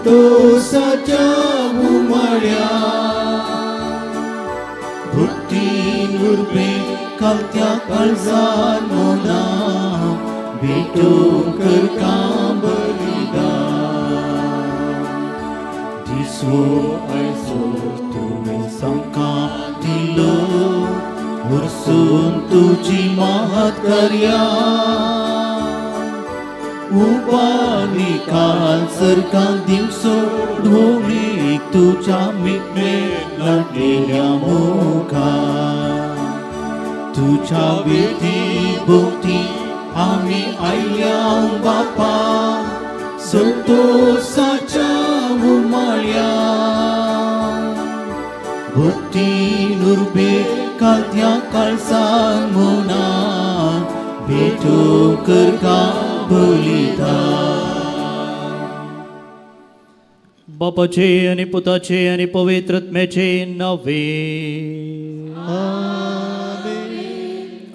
संतोषाच्या उमळ्या भक्तीन उर्बे खालत्या काळजान मोना भेटूंक करता बलिदान दिसो आयजो तुवें तांकां दिलो वर्सून तुजी महत्कार्या उबारी काल सरकां दिवसो ढोळीक तुज्या मिटमे लाडलेल्या मुखार तुज्या विधी भोवती आमी आयल्या बापा संतोषाच्या उमाळ्या भक्तीन उर्बे खालत्या काळजान मोना भेटूंक करता बापाचे आणि पुताचे आणि पवित्रात्म्याचे नवे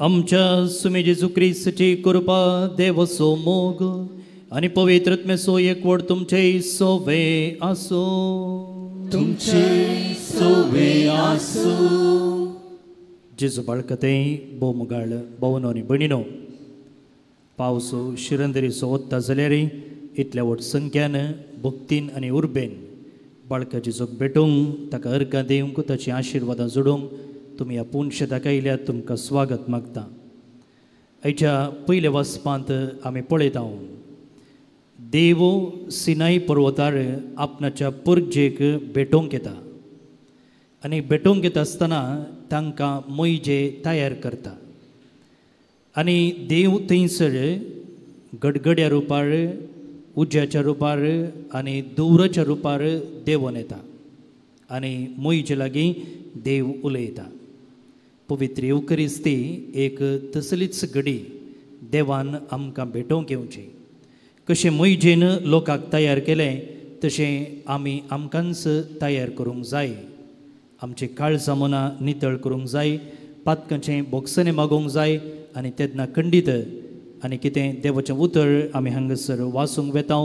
आमच्या सुमे जेजू ख्रिस्ताची कृपा देवसो मोग आणि पवित्रात्म्याचो एकवट तुमचे सोवे आसो तुमचे सोवे आसो जेजू बाळकते बोमगाळ भवनो आणि भणिनो पावसो शिरंदरीचो ओत्ता जाल्यार इतल्या व्हड संख्यान भक्तीन आनी उर्बेन बाळकाची जोग भेटूंक ताका अर्कां दिवंक ताची आशिर्वादां जोडूंक तुमी ह्या पुणशे दाखयल्यात तुमकां स्वागत मागता आयच्या पयल्या वचपांत आमी पळयता देव सिनाई पर्वतार आपणाच्या पुर्जेक भेटोवंक येता आनी भेटोवंक येता आसतना तांकां मोयजे तयार करता आनी देव थंयसर गडगड्या रुपार उज्याच्या रुपार आनी दुवराच्या रुपार देवून येता आनी मोयजे लागीं देव उलयता पवित्र येवकरिस्ती एक तसलीच घडी देवान आमकां भेटोवंक येवची कशें मोयजेन लोकांक तयार केलें तशें आमी आमकांच तयार करूंक जाय आमचे काळजां मनां नितळ करूंक जाय पातकांचें बोगसणें मागोवंक जाय आनी तेन्ना खंडीत आनी कितें देवाचें उतर आमी हांगासर वाचूंक वेता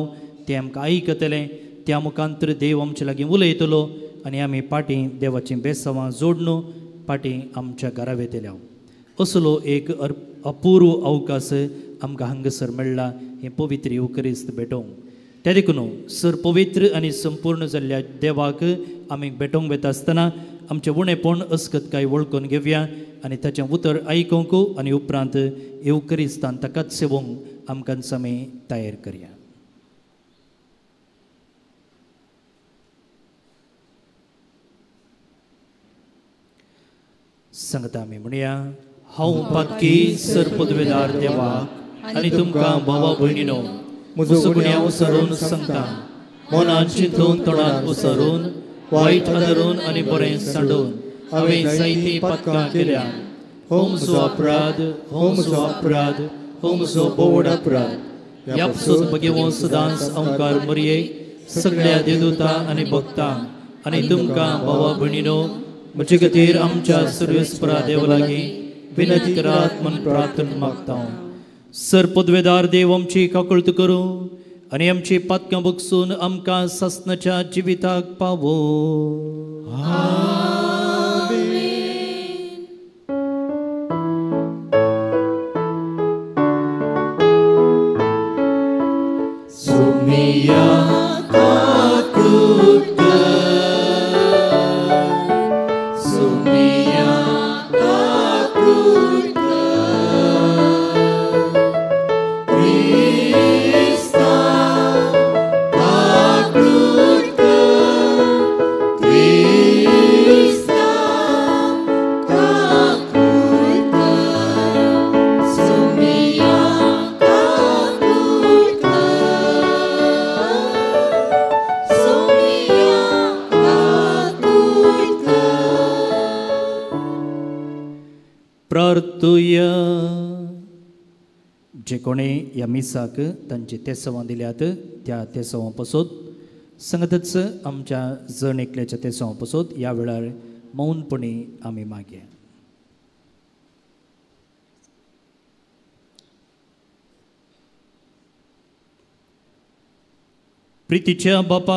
तें आमकां आयकतलें त्या मुखांतर देव आमचे लागीं उलयतलो आनी आमी फाटीं देवाचीं बेसांवां जोडून फाटीं आमच्या घरा वेतल्या असलो एक अपूर्व अवकाश आमकां हांगासर मेळ्ळा हें पवित्र येवकरिस्त भेटोवंक त्या देखून सर पवित्र आनी संपूर्ण जाल्ल्या देवाक आमी भेटोवंक वेता आसतना आमचें उणेपण अस्कतकाय वळखून घेवया आनी ताचें उतर आयकूंक आनी उपरांत येवकरिस्तान ताकाच सेवोवंक आमकांच आमी तयार करया सांगता आमी म्हणया हांव पातकी सर पदवेदार देवाक आनी तुमकां भावा भयणीनो म्हजो गुन्यांव उसरून सांगता मनांत चिंतून तोंडांत उसरून वायट आदरून आनी बरें सांडून हांवें जायतीं पातकां केल्या हो म्हजो अपराध हो म्हजो अपराध हो म्हजो बोवड अपराध ह्या पसून बगेवो सदांच अवकार मरये सगळ्या देदूतां आनी भक्तां आनी तुमकां भावा भयणीनो म्हजे खातीर आमच्या सर्वेस्परा देव लागीं विनंती करात म्हूण प्रार्थना मागता सर पदवेदार देव आमची काकुळट करूं आनी आमची पातकां बगसून आमकां सस्नाच्या जिविताक पावो प्रार्थुया जे कोणे ह्या मिसाक तांची तेसवां दिल्यात त्या तेसवां पसोत संगतच आमच्या जण एकल्याच्या तेसवां पसोत ह्या वेळार मौनपणी आमी मागया प्रितीच्या बापा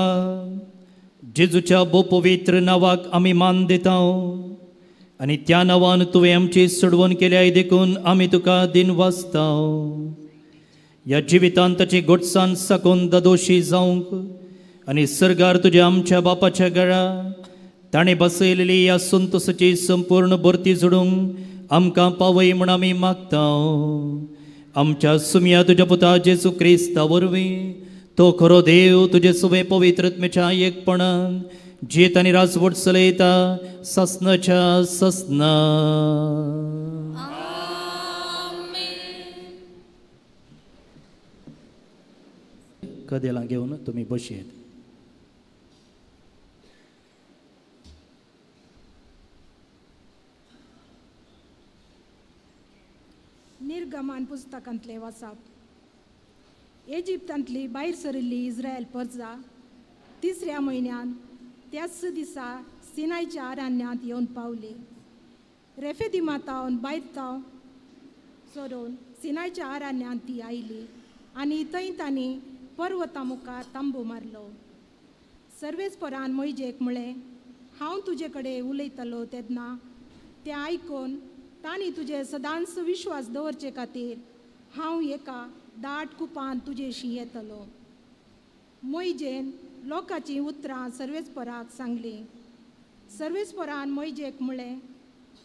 जेजूच्या बो पवित्र नावाक आमी मान दिता आनी त्या नांवान तुवें आमची सोडवण केल्या देखून आमी तुका दिन वाचता. ह्या जिवितांत ताची घोटसाण साकून दोशी जावंक आनी सर्गार तुज्या आमच्या बापाच्या घरा ताणें बसयलेली ह्या संतोशाची संपूर्ण भरती जोडूंक आमकां पावय म्हूण आमी मागता. आमच्या सुमया तुज्या पुता जेजू क्रिस्ता वरवीं तो खरो देव तुजे सुवे पवित्रत्मेच्या एकपणान जीत आनी राजवट चलयता ससनाच्या ससना. कदेलां घेवन तुमी बसयेत. निर्गमन पुस्तकांतले वाचप. इजिप्तांतली भायर सरिल्ली इस्रायल परजा तिसऱ्या म्हयन्यान त्याच दिसा सिनायच्या अरण्यांत येवन पावली. रेफेदिमातावन भायर सोडून सिनायच्या अरण्यांत ती आयली आनी थंय तांणी पर्वता मुखार तंबू मारलो. सर्वेस्परान मोइजेक म्हळें, हांव तुजे कडेन उलयतलो तेन्ना तें आयकून तांणी तुजे सदांच विश्वास दवरचे खातीर हांव एका दाट कुपान तुजेशी येतलो. मोइजेन लोकांची उतरां सर्वेस्पराक सांगलीं. सर्वेस्परान मोइजेक म्हळें,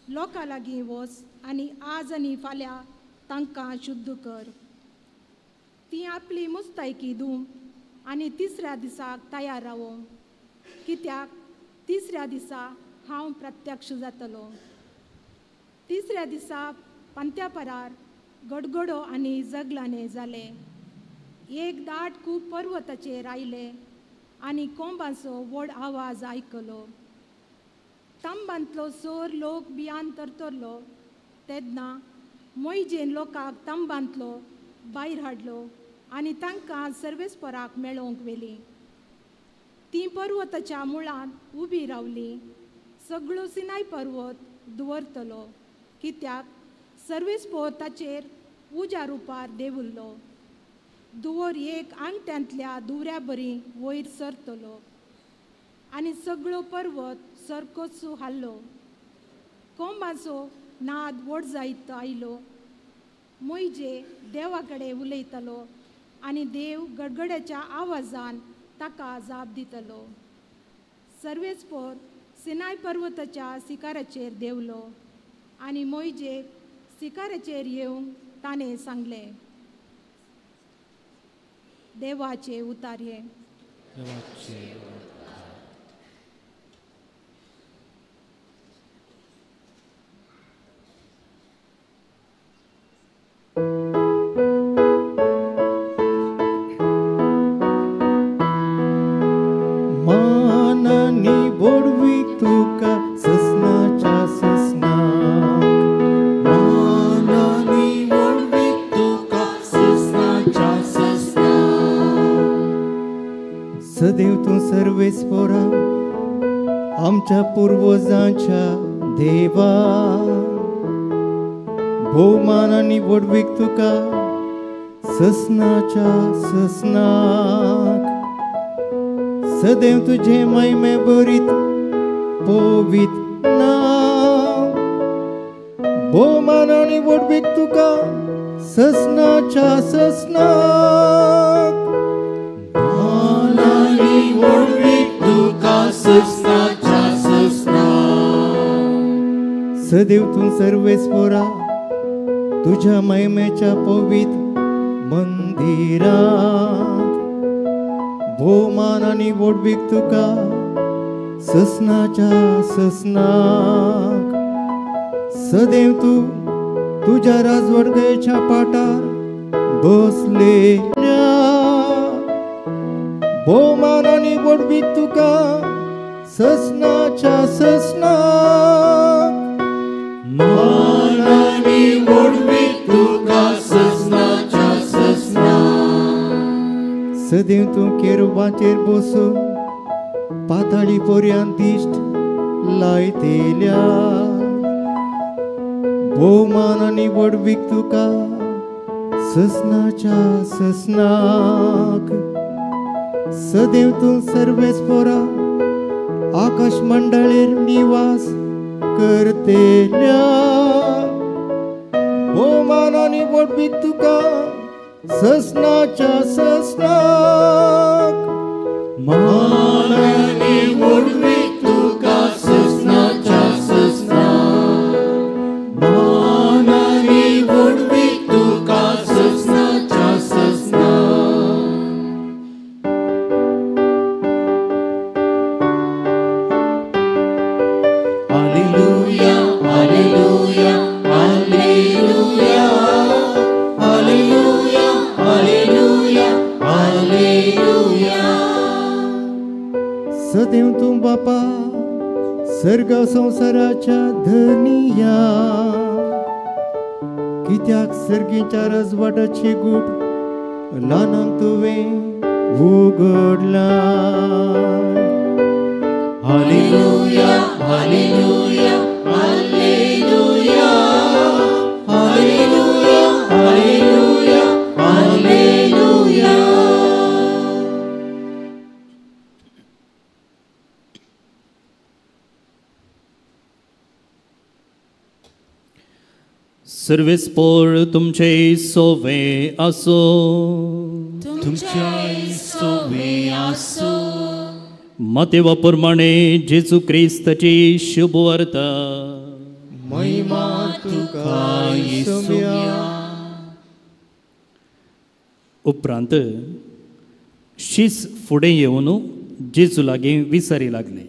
लोकां लागीं वच आनी आज आनी फाल्यां तांकां शुद्ध कर. ती आपली मुस्तायकी धूम आनी तिसऱ्या दिसाक तयार रावो, कित्याक तिसऱ्या दिसा हांव प्रत्यक्ष जातलो. तिसऱ्या दिसा पंत्यापरार गडगडो आनी जगलाने जाले. एक दाट खूब पर्वताचेर आयले आनी कोंबाचो व्हड आवाज आयकलो. तंबांतलो सोर लोक भियान तरतरलो तेन्ना मोइजेन लोकांक तंबांतलो भायर हाडलो आनी तांकां सर्वेस्पराक मेळोवंक व्हेली. ती पर्वताच्या मुळान उबी रावली. सगळो सिनाय पर्वत दुवरतलो, कित्याक सर्वेस्पर ताचेर उज्या रुपार देवुल्लो. दुवर एक आंगट्यांतल्या दुवऱ्या बरी वयर सरतलो आनी सगळो पर्वत सरकोचो हाल्लो. कोंबाचो नाद व्हड जायत आयलो. मोइजे देवा कडेन उलयतलो आनी देव गडगड्याच्या आवाजान ताका जाप दितलो. सर्वेस्पर सिनाय पर्वताच्या शिखराचेर देवलो आनी मोइजे शिखराचेर येवंक ताणें सांगलें. देवाचे उतार्ये. मानानी बोडवी तुका ससनाच्या ससनाक. मानानी बोडवी तुका ससनाच्या ससनाक. सदैव तूं सर्वेस्परा आमच्या पुर्वजांच्या देवा. भोवमानानी बोडवीक तुका ससनाच्या ससनाक. सदैव तुझे महिमे बरीत पोवीत नाव. भोवमानानी बोडवीक तुका ससनाच्या ससनाक. मानानी बोडवीक तुका ससनाच्या ससनाक. सदैव तूं सर्वेस्परा तुझ्या महिमेच्या पवित मंदिरात. भोवमानानी बोडवीक तुका ससनाच्या ससनाक. सदैव तूं तुझ्या राजवडगेच्या पाटार बसलेल्या. भोवमानानी बोडवीक तुका ससनाच्या ससनाक. मानानी बोडवीक तुका ससनाच्या ससनाक. सदैव तूं केरुबाचेर बसून पाताळी पर्यंत दिश्ट लायतेल्या. भोवमानानी बोडवीक तुका ससनाच्या ससनाक. सदैव तूं सर्वेस्पोरा आकाश मंडळीर निवास करतेल्या भोवमानांनी वडवीक तुका ससनाच्या ससनाक मानांनी वडवीक तुका ससनाच्या ससनाक मानांनी वडवीक तुका ससनाच्या ससनाक हालेलुया हालेलुया हालेलुया हालेलुया हालेलुया हालेलुया सदैव तूं बापा सर्ग संसाराच्या धनिया कित्याक सर्गीच्या राजवाटाची गूट ल्हानांक तुवें उगडला हालेलुया हालेलुया हालेलुया हालेलुया हालेलुया हालेलुया सर्वेस्पोर तुमचे सोवे असो तुमच्या सोवे आसो मतेवा प्रमाणे जेजू क्रिस्ताची शुभ वार्ता महिमा तुका येसुया उपरांत शीस फुडें येवन जेजू लागीं विचारी लागले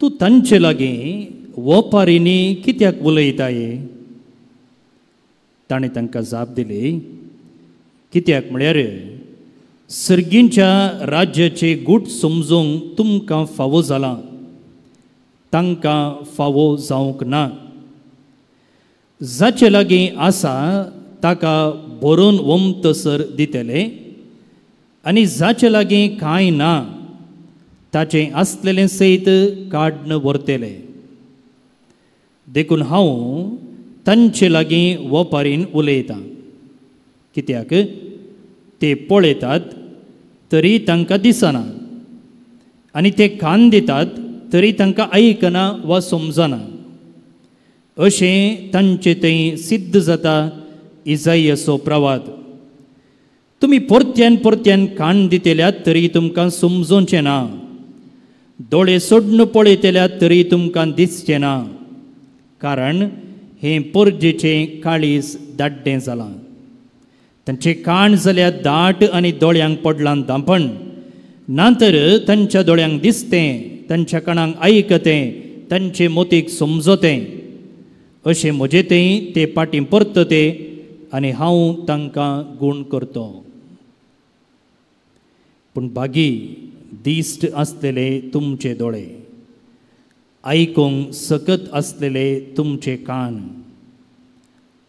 तूं तांचे लागीं वपारींनी कित्याक उलयताये ताणें तांकां जाप दिली कित्याक म्हळ्यार सर्गींच्या राज्याचे गूट समजूंक तुमकां फावो जाला तांकां फावो जावंक ना जाचे लागीं आसा ताका बरोवन वमतसर दितले आनी जाचे लागीं कांय ना ताचें आसलेलें सयत काडन व्हरतले देखून हांव तांचे लागीं वपारीन उलयतां कित्याक ते पळयतात तरी तांकां दिसना आनी ते कान दितात तरी तांकां आयकना वा समजना अशें तांचे थंय सिद्ध जाता इजायाचो प्रवाद तुमी परत्यान परत्यान कान दितल्यात तरी तुमकां समजोवचें ना दोळे सोडून पळयतल्यात तरी तुमकां दिसचें ना कारण हें परजेचें काळीज दाड्डें जालां तांचे कान जाल्यार दाट आनी दोळ्यांक पडलां धांपण ना तर तांच्या दोळ्यांक दिसतें तांच्या कानांक आयकतें तांचे मोतीक समजोतें अशें म्हजें तें ते पाटी परतते आनी हांव तांकां गूण करतो पूण बागी दिश्ट आसलेले तुमचे दोळे आयकूंक सकत आसलेले तुमचे कान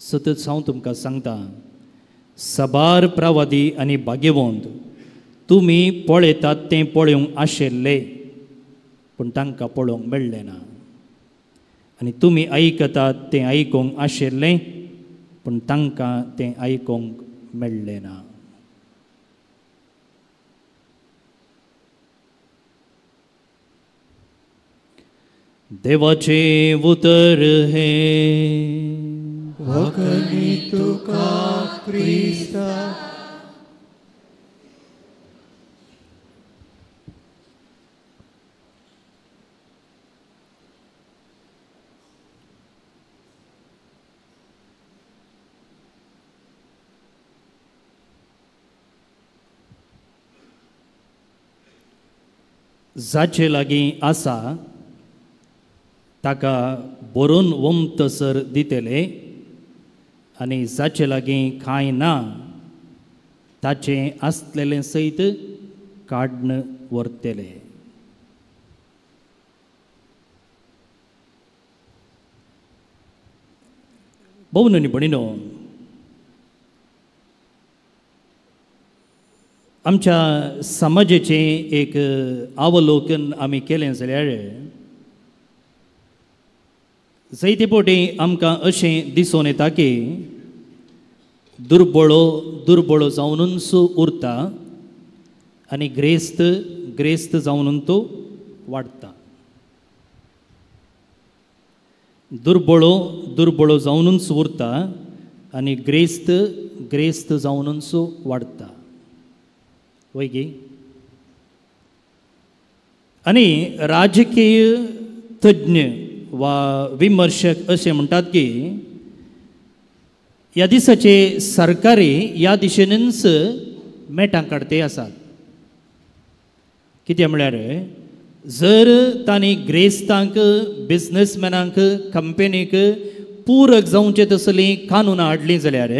सतत हांव तुमकां सांगता सबार प्रवादी आनी भाग्यवंत तुमी पळयतात तें पळोवंक आशिल्ले पूण तांकां पळोवंक मेळ्ळें ना आनी तुमी आयकतात तें आयकूंक आशिल्लें पूण तांकां तें आयकूंक मेळ्ळें ना देवाचे उतर हे वखणी तुका क्रिस्ता जाचे लागीं आसा ताका बरोवन वमतसर दितले आनी जाचे लागीं कांय ना ताचें आसलेलें सयत काडन व्हरतले भोवन आनी भणीनो आमच्या समाजाचें एक अवलोकन आमी केलें जाल्यार जायते फावटी आमकां अशें दिसून येता की दुर्बळो जावनूच उरता आनी ग्रेस्त ग्रेस्त जावन तो वाडटा. दुर्बळो दुर्बळो जावनूच उरता आनी ग्रेस्त ग्रेस्त जावनूच वाडटा. वैगी आनी राजकीय तज्ञ वा विमर्शक अशें म्हणटात की ह्या दिसाचे सरकारी ह्या दिशेनूच मेटां काडटे आसात. कित्याक म्हळ्यार जर तांणी ग्रेस्तांक बिझनसमॅनांक कंपनीक पूरक जावचें तसलीं कानून हाडलीं जाल्यार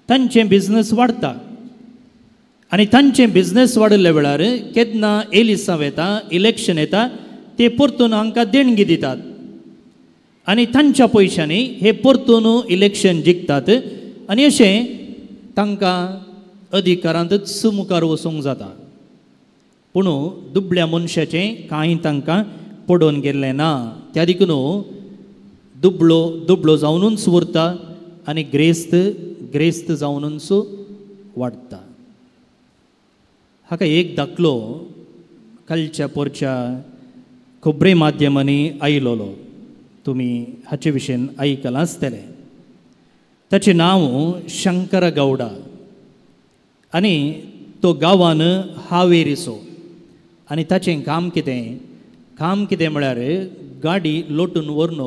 तांचें बिझनस वाडटा. आनी तांचें बिझनस वाडल्या वेळार केन्ना एलिसांव येता इलेक्शन येता ते परतून हांकां देणगी दितात आनी तांच्या पयशांनी हे परतून इलेक्शन जिखतात आनी अशें तांकां अधिकारांतच मुखार वचूंक जाता. पूण दुबळ्या मनशाचें कांय तांकां पडोवन गेल्लें ना. त्या देखून दुबळो दुबळो जावनूच उरता आनी ग्रेस्त ग्रेस्त जावनूच वाडटा. हाका एक दाखलो कालच्या पोरच्या खबरे माध्यमांनी आयलोलो. तुमी हाचे विशयीन आयकलां आसतलें. ताचें नांव शंकर गौडा आनी तो गांवान हावेरिसो. आनी ताचें काम कितें म्हळ्यार गाडी लोटून व्हरून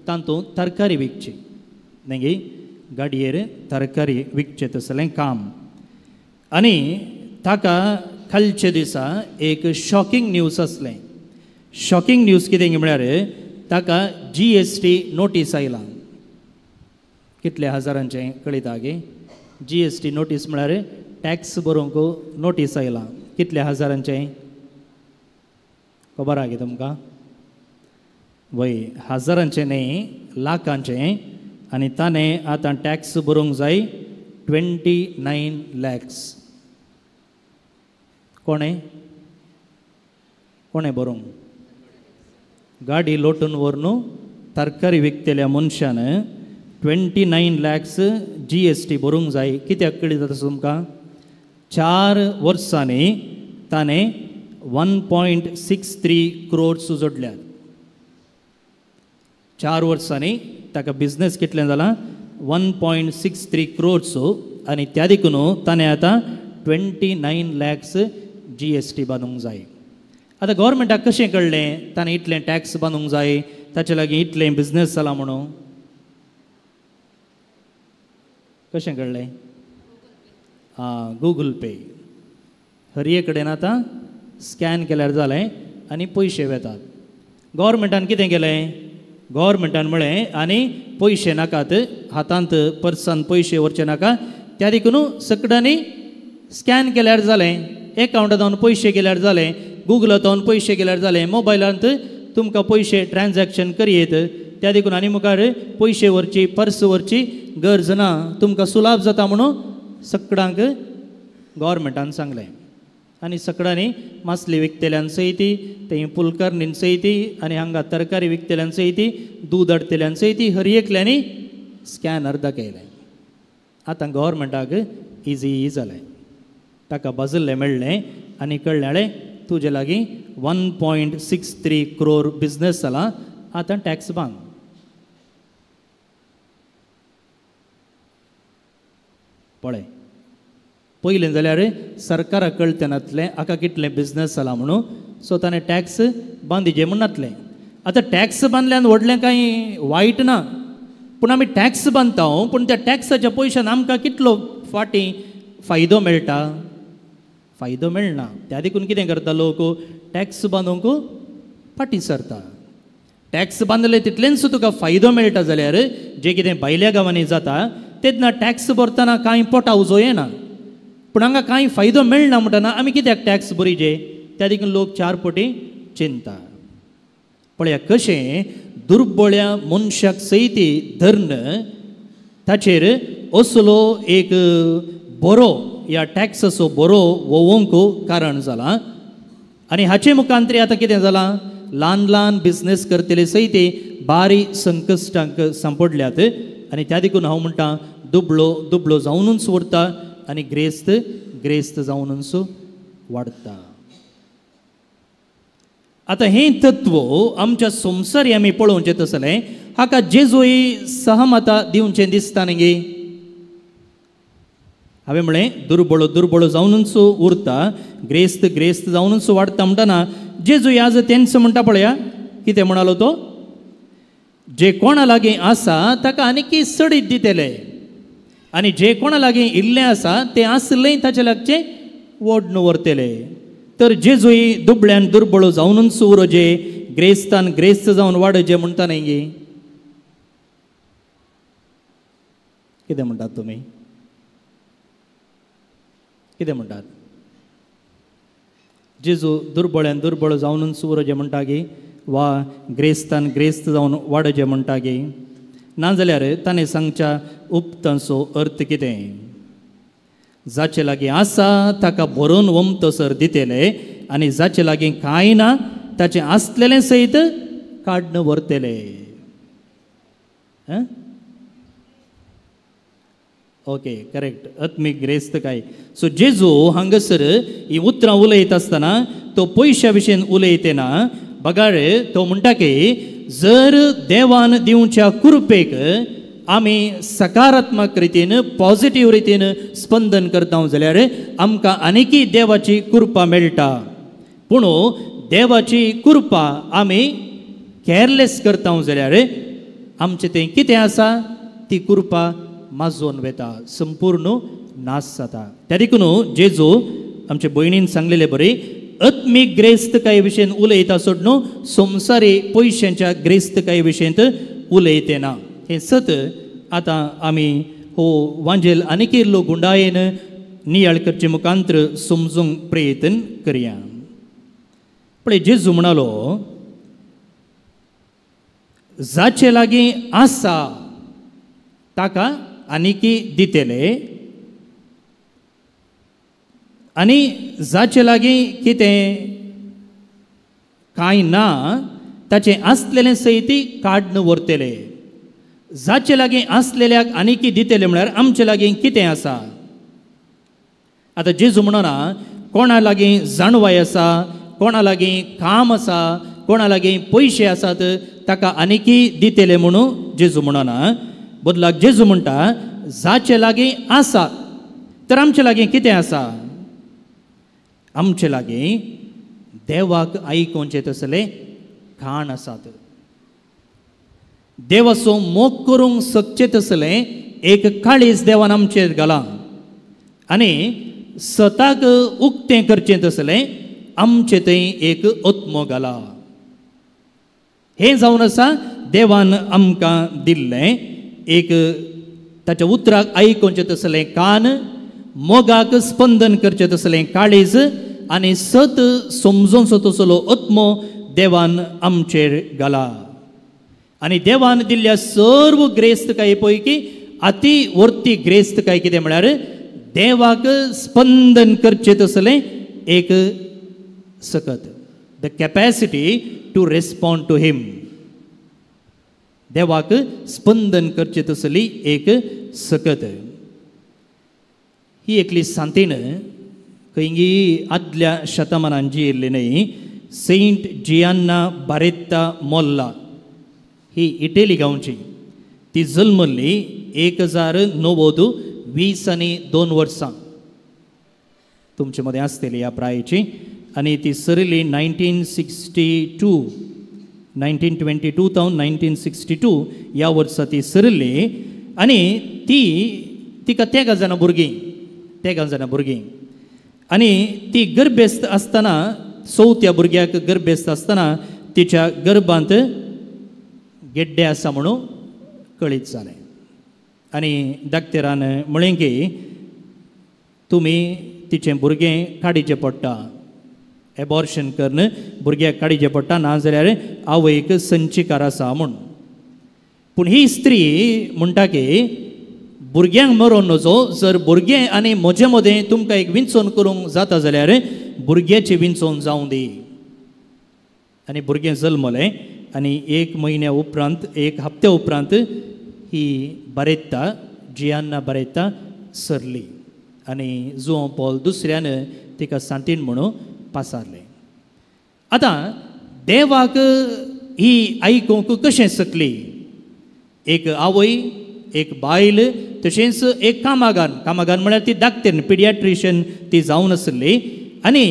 तातूंत तरकारी विकची. न्ही गाडयेर तरकारी विकचें तसलें काम. आनी ताका कालच्या दिसा एक शॉकिंग न्यूज आसलें. शॉकिंग न्यूज कितें म्हळ्यार ताका GST नोटीस आयला. कितल्या हजारांचें कळयता गे. GST नोटीस म्हळ्यार टॅक्स भरूंक नोटीस आयला. कितल्या हजारांचें खबर आहा तुमकां. वय हजारांचें न्ही लाखांचें. आनी ताणें आतां टॅक्स भरूंक जाय 29 lakhs. कोणें भरूंक. गाडी लोटून व्हरून तरकारी विकतेल्या मनशान 29 lakhs GST भरूंक जाय. कित्याक कळटा तुमकां. 4 वर्सांनी ताणें 1.63 crores जोडल्यात. 4 वर्सांनी ताका बिझनस कितलें जालां 1.63 crores. आनी त्या देखून ताणें आतां 29 lakhs GST बांदूंक जाय. आतां गव्हर्मेंटाक कशें कळ्ळें ताणें इतलें टॅक्स बांदूंक जाय ताचे लागीं इतलें बिझनस जाला म्हणून. कशें कळ्ळें. गूगल पे. हरये कडेन आतां स्कॅन केल्यार जालें आनी पयशे वेतात. गव्हर्मेंटान कितें केलें. गव्हर्मेंटान म्हळें आनी पयशे नाकात हातांत पर्सान पयशे व्हरचे नाका. त्या देखून सकडांनी स्कॅन केल्यार जालें. एकावंटांत पयशे गेल्यार जालें. गुगलांत पयशे गेल्यार जालें. मोबायलांत तुमकां पयशे ट्रान्जॅक्शन करीत. त्या देखून आनी मुखार पयशे व्हरची पर्स व्हरची गरज ना. तुमकां सुलाभ जाता म्हणून सकडांक गव्हर्मेंटान सांगलें. आनी सकडांनी मासली विकतेल्यान सयती थंय पुलकर्णीन सयती आनी हांगा तरकारी विकतेल्यान सयती दूद हाडतेल्यान सयती हर एकल्यांनी स्कॅनर दाखयलें. आतां गव्हर्मेंटाक इजी जालें. ताका बाजल्लें मेळ्ळें आनी कळ्ळें तुजे लागीं 1.63 crore बिझनस जाला. आतां टॅक्स बांद. पळय पयलीं जाल्यार सरकाराक कळचें नासलें हाका कितलें बिझनस जाला म्हणून. सो ताणें टॅक्स बांदिचें म्हूण नासलें. आतां टॅक्स बांदल्यान व्हडलें कांय वायट ना. पूण आमी टॅक्स बांदता पूण त्या टॅक्साच्या पयशान आमकां कितलो फाटीं फायदो मेळटा. फायदो मेळना. त्या देखून कितें करता लोक टॅक्स बांदूंक फाटीं सरता. टॅक्स बांदले तितलेंच तुका फायदो मेळटा जाल्यार जें कितें भायल्या गांवांनी जाता तेन्ना टॅक्स भरतना कांय पोटा उजो येना. पूण हांगा कांय फायदो मेळना म्हणटना आमी कित्याक टॅक्स भरिचे. त्या देखून लोक 4 पटी चिंता. पळया कशें दुर्बळ्या मनशाक सयती धਰਨ ताचेर असलो एक बरो ह्या टॅक्साचो बरो वोवंक कारण जाला. आनी हाचे मुखांतरी आतां कितें जालां ल्हान ल्हान बिझनस करतले सयती बारी संकश्टांक सांपडल्यात. आनी त्या देखून हांव म्हणटा दुबळो दुबळो जावनूच उरता आनी ग्रेस्त ग्रेस्त जावनूच वाडटा. आता हे तत्व आमच्या संवसारी आमी पळोवचें तसलें हाका जेजूय सहमता दिवचें दिसता न्ही. हांवें म्हळें दुर्बळ जावनूच उरता, ग्रेस्त जावनूच वाडटा म्हणटना जेजूय आज तेंच म्हणटा पळया कितें म्हणालो तो, जे कोणा लागीं आसा ताका आनीक सडीत दितले आनी जे कोणा लागीं इल्लें आसा तें आसलें ताचे लागचें ओडून व्हरतले. तर जेजूय दुबळ्यान दुर्बळ जावनूच उरोजे, ग्रेस्तान ग्रेस्त जावन वाडजे म्हणटा न्ही. कितें म्हणटात तुमी? कितें म्हणटात? जेजू दुर्बळ्यान दुर्बळ जावनूच उरोजे म्हणटा गे, वा ग्रेस्तान ग्रेस्त जावन वाडजे म्हणटा गे? नाजाल्यार ताणें सांगच्या उक्तांचो अर्थ कितें? जाचे लागीं आसा ताका भरून वमतसर दितले आनी जाचे लागीं कांय ना ताचें आसलेलें सयत काडून व्हरतले. Okay, correct. आत्मीक ग्रेस्त काय. सो जेजू हांगासर ही उतरां उलयत आसतना तो पयशा विशीं उलयतना बगाड तो म्हणटा की जर देवान दिवच्या कृपेक आमी सकारात्मक रितीन पॉझिटिव्ह रितीन स्पंदन करता जाल्यार आमकां आनीकय देवाची कृपा मेळटा. पूण देवाची कृपा आमी केअरलेस करता जाल्यार आमचें तें कितें आसा ती कृपा माजोवन वेता, संपूर्ण नाश जाता. त्या देखून जेजू आमच्या भयणीन सांगलेले बरे आत्मीक ग्रेस्तकाये विशीं उलयता सोड न्हू, संवसारी पयशांच्या ग्रेस्तकाये विशीं उलयते ना. हे सत आतां आमी हो वांजेल आनीक इल्लो गुंडायेन नियाळ करचे मुखांतर समजूंक प्रयत्न करया. पळय, जेजू म्हणालो जाचे लागीं आसा ताका आनीकी दितले आनी जाचे लागीं कितें कांय ना ताचें आसलेलें सयती काडून व्हरतले. जाचे लागीं आसलेल्याक आनीकी दितले म्हळ्यार आमचे लागीं कितें आसा? आतां जेजू म्हणना कोणा लागीं जाणवाय आसा, कोणा लागीं काम आसा, कोणा लागीं पयशे आसात ताका आनीकी दितले म्हणून जेजू म्हणना. बदलाक जेजू म्हणटा जाचे लागीं आसा. तर आमचे लागीं कितें आसा? आमचे लागीं देवाक आयकोवचें तसलें खाण आसात. देवाचो मोग करूंक शकचें तसलें एक काळीज देवान आमचेर घाला आनी स्वताक उक्तें करचें तसलें आमचें थंय एक आत्मो घाला. हें जावन आसा देवान आमकां दिल्लें एक ताच्या उतराक आयकोवचें तसलें कान, मोगाक स्पंदन करचें तसलें काळीज आनी सत समजोवचो तसलो आत्मो देवान आमचेर घाला. आनी देवान दिल्ल्या सर्व ग्रेस्तकाये पैकी अति वर्ती ग्रेस्तकाय कितें म्हळ्यार देवाक स्पंदन करचें तसलें एक सकत, the capacity to respond to him. देवाक स्पंदन करचें तसली एक सकत. ही एकली सांतीन खंयी आदल्या शतमानान जियेल्ली न्हय. सेंट जियान्ना बारेत्ता मोल्ला ही इटेली गांवची. ती जल्मल्ली 1922 वर्सां. तुमचे मदें आसतली ह्या प्रायेची. आनी ती सरली 1922 जावन 1962 ह्या वर्सा ती सरली. आनी तिका 13 जाणां भुरगीं आनी ती गर्भेस्त आसतना, चवथ्या भुरग्याक गर्भेस्त आसतना तिच्या गर्भांत गेड्डे आसा म्हणून कळीत जालें. आनी डाक्टरान म्हळें की तुमी तिचें भुरगें काडिचें पडटा, एबॉर्शन करून भुरग्याक काडिचें पडटा, नाजाल्यार आवयक संचिकार आसा म्हूण. पूण ही स्त्री म्हणटा की भुरग्यांक मरोन नजो, जर भुरगें आनी म्हजे मदें तुमकां एक विंचोवन करूंक जाता जाल्यार भुरग्याचें विंचोवन जावं दी. आनी भुरगें जल्मलें आनी 1 म्हयन्या उपरांत, 1 हप्त्या उपरांत ही जियान्ना बारेत्ता सरली. आनी जुआंव पॉल दुसऱ्यान तिका सांतीन म्हणून पासारले. आतां देवाक ही आयकूंक कशें सकली? एक आवय, एक बायल, तशेंच एक कामागान म्हळ्यार ती धाकटेन पिडियाट्रिशन ती जावन आसली आनी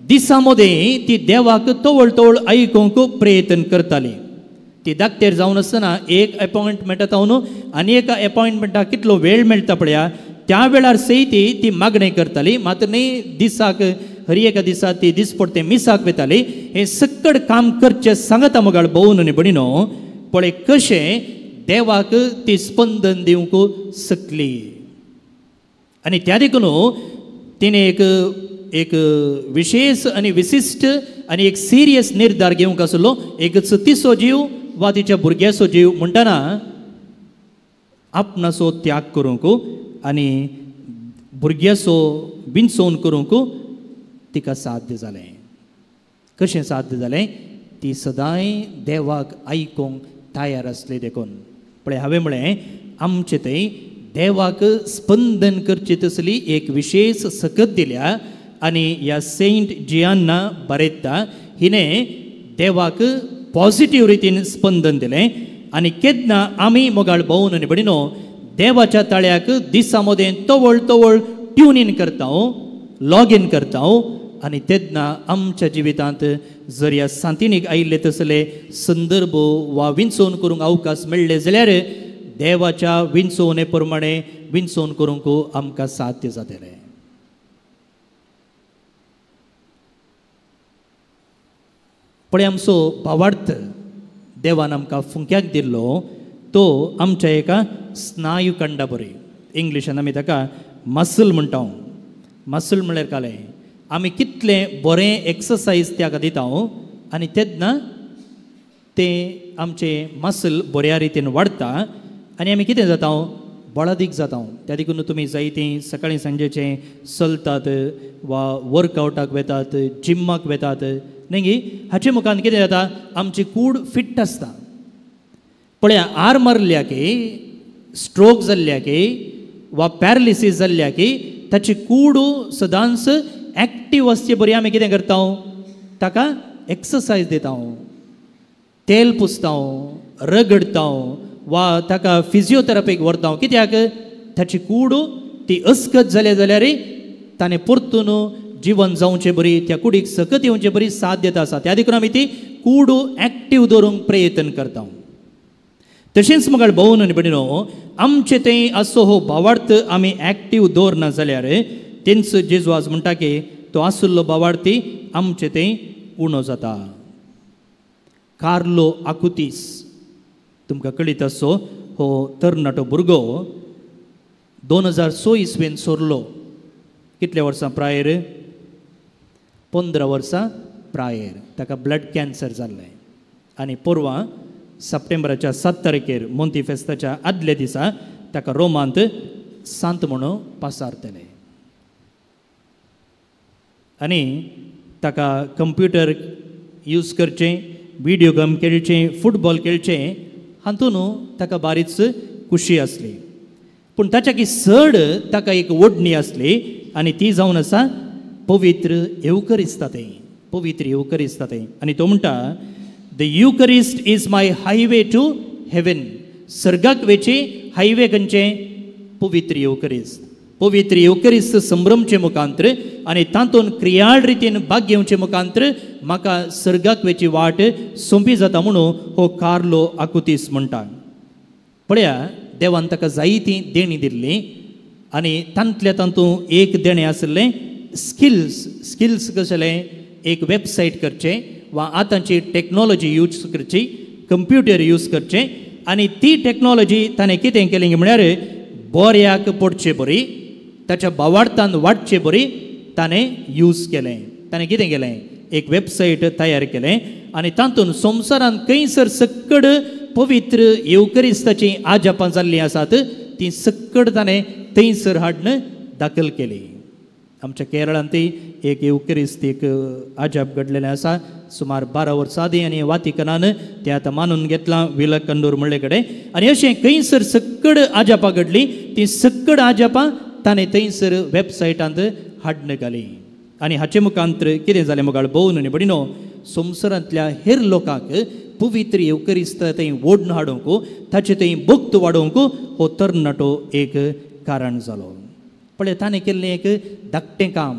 दिसा मदें ती देवाक तवळ आयकूंक प्रयत्न करताली. ती धाकटेर जावन आसतना एक अपॉयंटमेंट जावन आनी एका अपॉयंटमेंटाक कितलो वेळ मेळटा पळया त्या वेळार सयती ती मागणी करताली. मात्र न्ही दिसाक हरी एका दिसा ती दिसपडते मिसाक वेताली. हे सक्कड काम करचें सांगता मोगाळ भोवन न्ही बणिनो पळय कशें देवाक ती स्पंदन दिवंक सकली. आनी त्या देखून तिणे एक विशेष आनी विशिश्ट आनी एक सिरियस निर्धार घेवंक आसलो. एक चतिचो जीव वा तिच्या भुरग्याचो जीव म्हणटना आपणाचो त्याग करूंक आनी भुरग्याचो विंचोवन करूंक तिका साध्य जालें. कशें साध्य जालें? ती सदांय देवाक आयकूंक तयार आसली देखून. पळय हांवें म्हळें आमचे थंय देवाक स्पंदन करची तसली एक विशेष सकत दिल्या आनी ह्या सेंट जियान्ना बरयता हिणें देवाक पॉझिटिव्ह रितीन स्पंदन दिलें. आनी केन्ना आमी मोगाळ भोवन आनी भणिनो देवाच्या ताळ्याक दिसा मदें तवळ ट्यून इन करता, लॉग इन करता आनी तेन्ना आमच्या जिवितांत जर ह्या सांतिनीक आयिल्ले तसले संदर्भ वा विंचोवन करूंक अवकाश मेळ्ळे जाल्यार देवाच्या विंचोवणे प्रमाणे विंचोवन करूंक आमकां साध्य जातलें. पळय आमचो भावार्थ देवान आमकां फुंक्याक दिल्लो तो आमच्या एका स्नायू खंडा बरी. इंग्लिशान आमी ताका मसल म्हणटा. मसल म्हळ्यार काले आमी कितलें बरें एक्सरसायज त्याका दिता आनी तेन्ना तें आमचें मसल बऱ्या रितीन वाडटा आनी आमी कितें जाता बळादीक जाता. त्या देखून तुमी जायतीं सकाळीं सांजेचें चलतात वा वर्कआवटाक वेतात, जिम्माक वेतात न्ही. हाचे मुखान कितें जाता आमची कूड फिट्ट आसता. पळया आर मारल्या की स्ट्रोक जाल्ल्या की वा पॅरलिसीस जाल्ल्या की ताची कूड सदांच एक्टीव आसचे बरी आमी कितें करता ताका एक्सरसायज दिता, तेल पुसता, रगडता वा ताका फिजिओथेरपीक व्हरता. कित्याक ताची कूड ती अस्कत जाले जाल्यार ताणें परतून जिवन जावचें बरी, त्या कुडीक सकत येवचें बरी साध्यता आसा. त्या देखून आमी ती कूड एक्टीव दवरूंक प्रयत्न करता. तशेंच मोगाळ भोवन आनी भणिनो आमचे थंय असो हो भावार्थ आमी एक्टीव दवरना जाल्यार तेंचो जेजू आज म्हणटा की तो आसुल्लो भावार्थी आमचे थंय उणो जाता. कार्लो आकुतीस तुमकां कळीत आसो हो तरणाटो भुरगो 2006 इसवेन सोरलो. कितल्या वर्सां प्रायर? 15 वर्सां प्रायर. ताका ब्लड कॅन्सर जाल्लें आनी परवां सप्टेंबराच्या 7 तारखेर मोंती फेस्ताच्या आदल्या दिसा ताका रोमांत सांत म्हणून पासारतले. आनी ताका कंप्युटर यूज करचें, व्हिडिओ गेम खेळचें, फुटबॉल खेळचें हातून ताका बारीच खुशी आसली. पूण ताच्या की चड ताका एक ओडणी आसली आनी ती जावन आसा पवित्र येवकरिस्तातें. पवित्र येवकरिस्तातें. आनी तो म्हणटा the eucharist is my highway to heaven. सर्गाक वेची हायवे खंयचें? पवित्र येवकरिस्त. पवित्र येवकरिस्त संभ्रमचे मुखांतर आनी तातूंत क्रियाळ रितीन भाग घेवचे मुखांतर म्हाका सर्गाक वेची वाट सोंपी जाता म्हणून हो कार्लो आकुतीस म्हणटा. पळया देवान ताका जायतीं देणी दिल्लीं आनी तांतल्या तातूंत एक देणें आसलें स्किल्स कशें एक वेबसायट करचें वा आतांची टेक्नॉलॉजी यूज करची, कंप्युटर यूज करचें. आनी ती टेक्नॉलॉजी ताणें कितें केलें म्हळ्यार बऱ्याक पडचे बरी, ताच्या भावार्थान वाडचे बरी ताणें यूज केलें. ताणें कितें केलें? एक वेबसायट तयार केलें आनी तातूंत संवसारांत खंयसर सक्कड पवित्र येवकरिस्ताची आजापां जाल्लीं आसात ती सक्कड ताणें थंयसर हाडून दाखल केली. आमच्या केरळांतय एक येवकरिस्त एक आजाप घडलेलें आसा सुमार 12 वर्सां आदीं आनी वातिकनान तें आतां मानून घेतलां विलकंदूर म्हणले कडेन. आनी अशें खंयसर सक्कड आजापां घडलीं ती सक्कड आजापां ताणें थंयसर वेबसायटांत हाडून घाली. आनी हाचे मुखांतर कितें जालें मुगाळ भोवन न्ही बडिनो संवसारांतल्या हेर लोकांक पवित्र येवकरिस्त थंय ओडून हाडूंक ताचे थंय भक्त वाडोवंक हो तरणाटो एक कारण जालो. पळय ताणें केल्लें एक धाकटें काम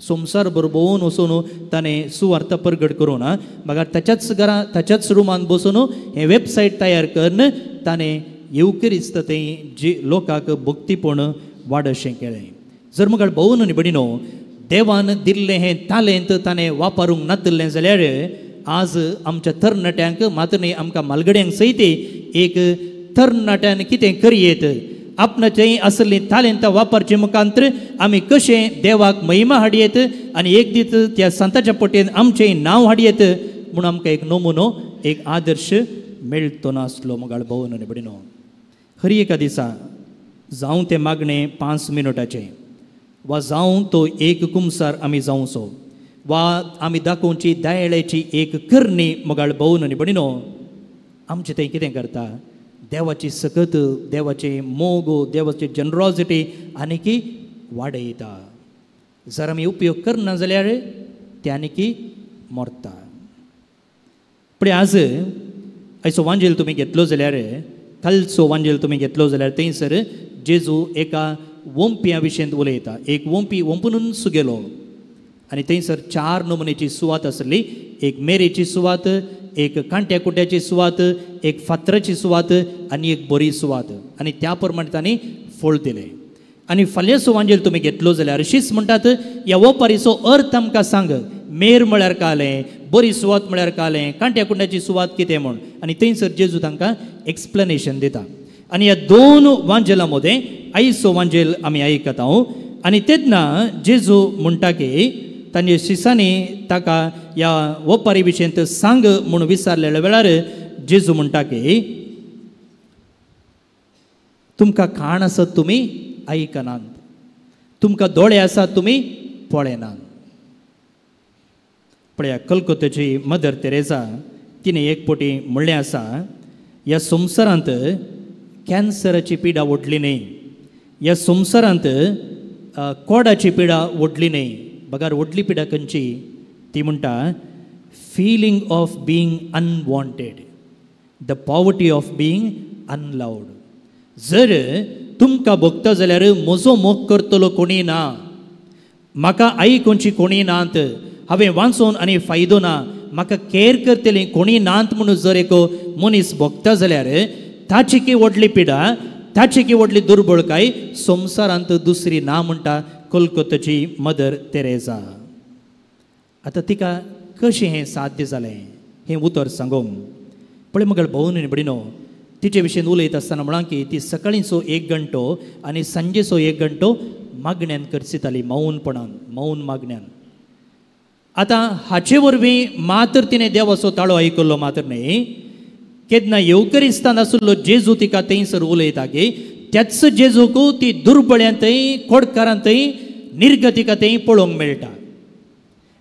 संवसार भोंवून वचून ताणें सुवार्थ प्रगट करून म्हाका ताच्याच घरांत ताच्याच रुमान बसून हें वेबसायट तयार करून ताणें येवकरिस्त थंय जे लोकांक भक्तीपण वाडशें केलें. जर म्हाका भोवन न्ही बडिनो देवान दिल्लें हें तालेंत ताणें वापरूंक नातलें जाल्यार आज आमच्या तरणाट्यांक मात न्ही आमकां मालगड्यांक सयत एक तरणाट्यान कितें करयेत आपणाचें आसली तालेंत वापरचे मुखांतर आमी कशें देवाक महिमा हाडयेत आनी एक दीस त्या संताच्या पटेन आमचें नांव हाडयेत म्हूण आमकां एक नमुनो एक आदर्श मेळटो नासलो मुगाळ भोवन न्ही बडिनो. हर एका दिसा जावं तें मागणें 5 मिनटाचें वा जावं तो एक कुमसार आमी जावचो वा आमी दाखोवची दयाळेची एक करणी मुगाळ भोवन न्ही बडिनो आमचें तें कितें करता देवाची सकत देवाचे मोग देवाची जनरॉसिटी आनीकी वाडयता. जर आमी उपयोग करना जाल्यार तें आनीकी मरता. पण आज आयचो वांजेल तुमी घेतलो जाल्यार कालचो वांजेल तुमी घेतलो जाल्यार थंयसर जेजू एका वंप्या विशयेंत उलयता. एक वंपी वंपूनच गेलो आनी थंयसर 4 नमुन्याची सुवात आसली. एक मेरेची सुवात, एक कांट्या कुट्याची सुवात, एक फातराची सुवात आनी एक बरी सुवात आनी त्या प्रमाणे तांणी फळ दिलें. आनी फाल्यांचो वांजेल तुमी घेतलो जाल्यार अशीच म्हणटात ह्या वपारीचो अर्थ आमकां सांग. मेर म्हळ्यार कालें, बरी सुवात म्हळ्यार कालें, कांट्या कुट्याची सुवात कितें म्हूण आनी थंयसर जेजू तांकां एक्सप्लेनेशन दिता. आनी ह्या 2 वांजेलां मदें आयचो वांजेल आमी आयकता आनी तेन्ना जेजू म्हणटा की तांच्या शिसांनी ताका ह्या वपारी विशयेंत सांग म्हूण विचारलेल्या वेळार जेजू म्हणटा की तुमकां कान आसत तुमी आयकनात, तुमकां दोळे आसात तुमी पळयनात. पळया कलकत्ताची मदर तेरेसा तिणें एक फावटी म्हणलें आसा ह्या संवसारांत कॅन्सराची पिडा ओडली न्ही, ह्या संवसारांत कोडाची पिडा ओडली न्ही. बगार ओडली पिडा खंयची ती म्हणटा feeling of being unwanted, the poverty of being unloved. जर तुमकां भोगता जाल्यार म्हजो मोग करतलो कोणी ना, म्हाका आयकोवची कोणी नात, हांवें वाचून आनी फायदो ना, म्हाका केअर करतली कोणी नात म्हणून जर एक मनीस भोगता जाल्यार ताची की व्हडली पिडा, ताची की व्हडली दुर्बळकाय संवसारांत दुसरी ना म्हणटा कलकत्ताची मदर तेरेसा. आतां तिका कशें हें साध्य जालें हें उतर सांगूंक. पळय म्हगेल भोवन न्ही बडिनो तिचे विशयेन उलयता आसतना म्हणां की ती सकाळींचो 1 घंटो आनी सांजेचो 1 घंटो मागण्यान करचिताली, मौनपणान, मौन मागण्यान. आतां हाचे वरवीं मात्र तिणें देवाचो ताळो आयकल्लो मात्र न्ही. केन्ना येवकरिस्तान आसलो जेजू तिका थंयसर उलयता की त्याच जेजूक ती दुर्बळ्यांतय कोडकारांतय निर्गतिकांतय पळोवंक मेळटा.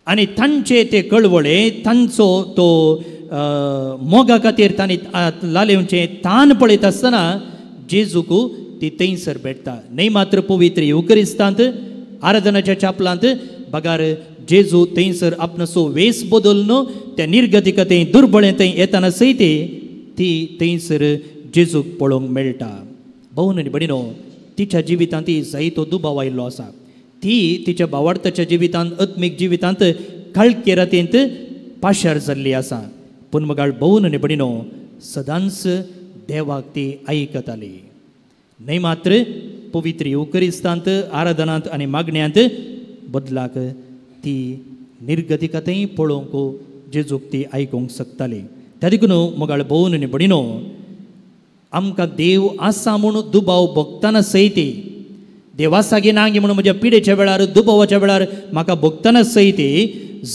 आनी तांचे ते कळवळे तांचो तो मोगा खातीर तांणी लालेवचे तान पळयता आसतना जेजूक ती थंयसर भेटता. न्ही मात्र पवित्र येवकरिस्तांत आराधनाच्या चापलांत बगार जेजू थंयसर आपणाचो वेस बदलून त्या निर्गतिकांतय दुर्बळ्यांतय येताना सयत ती थंयसर जेजूक पळोवंक मेळटा. भोवन न्ही बडिनो तिच्या जिवितांत जायतो दुबाव आयिल्लो आसा. ती तिच्या भावार्थाच्या जिवितांत आत्मीक जिवितांत काळके रातींत पाशार जाल्ली आसा. पूण म्हगाळ भोवन न्ही बडिनो सदांच देवाक ती आयकताली. न्ही मात्र पवित्र येवकरिस्तांत आराधनांत आनी मागण्यांत बदलाक ती निर्गतिकांतय पळोवंक जेजूक ती आयकूंक शकताली. त्या देखून म्हगाळ भोवन न्ही बडिनो आमकां देव आसा म्हणून दुबाव भोगतना सयत देवा सागे ना गे म्हणून म्हज्या पिडेच्या वेळार दुबावाच्या वेळार म्हाका भोगतना सयत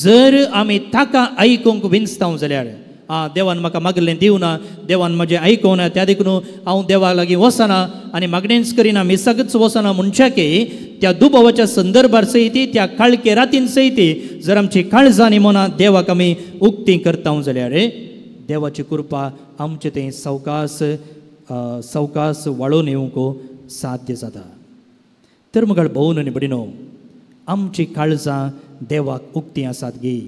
जर आमी ताका आयकूंक विंचताव जाल्यार देवान म्हाका मागलें दिवना, देवान म्हजें आयकूना, त्या देखून हांव देवा लागीं वचना आनी मागणेंच करिना, मिसाकच वचना म्हणच्याके त्या दुबावाच्या संदर्भार सयत त्या काळके रातीन सयत जर आमची काळजांनी मनां देवाक आमी उक्ती करता जाल्यार देवाची कृपा आमचें तें सवकास वाळून येवंक साध्य जाता. तर म्हगाळ भोवन न्ही बडिनो आमची काळजां देवाक उक्ती आसात गे.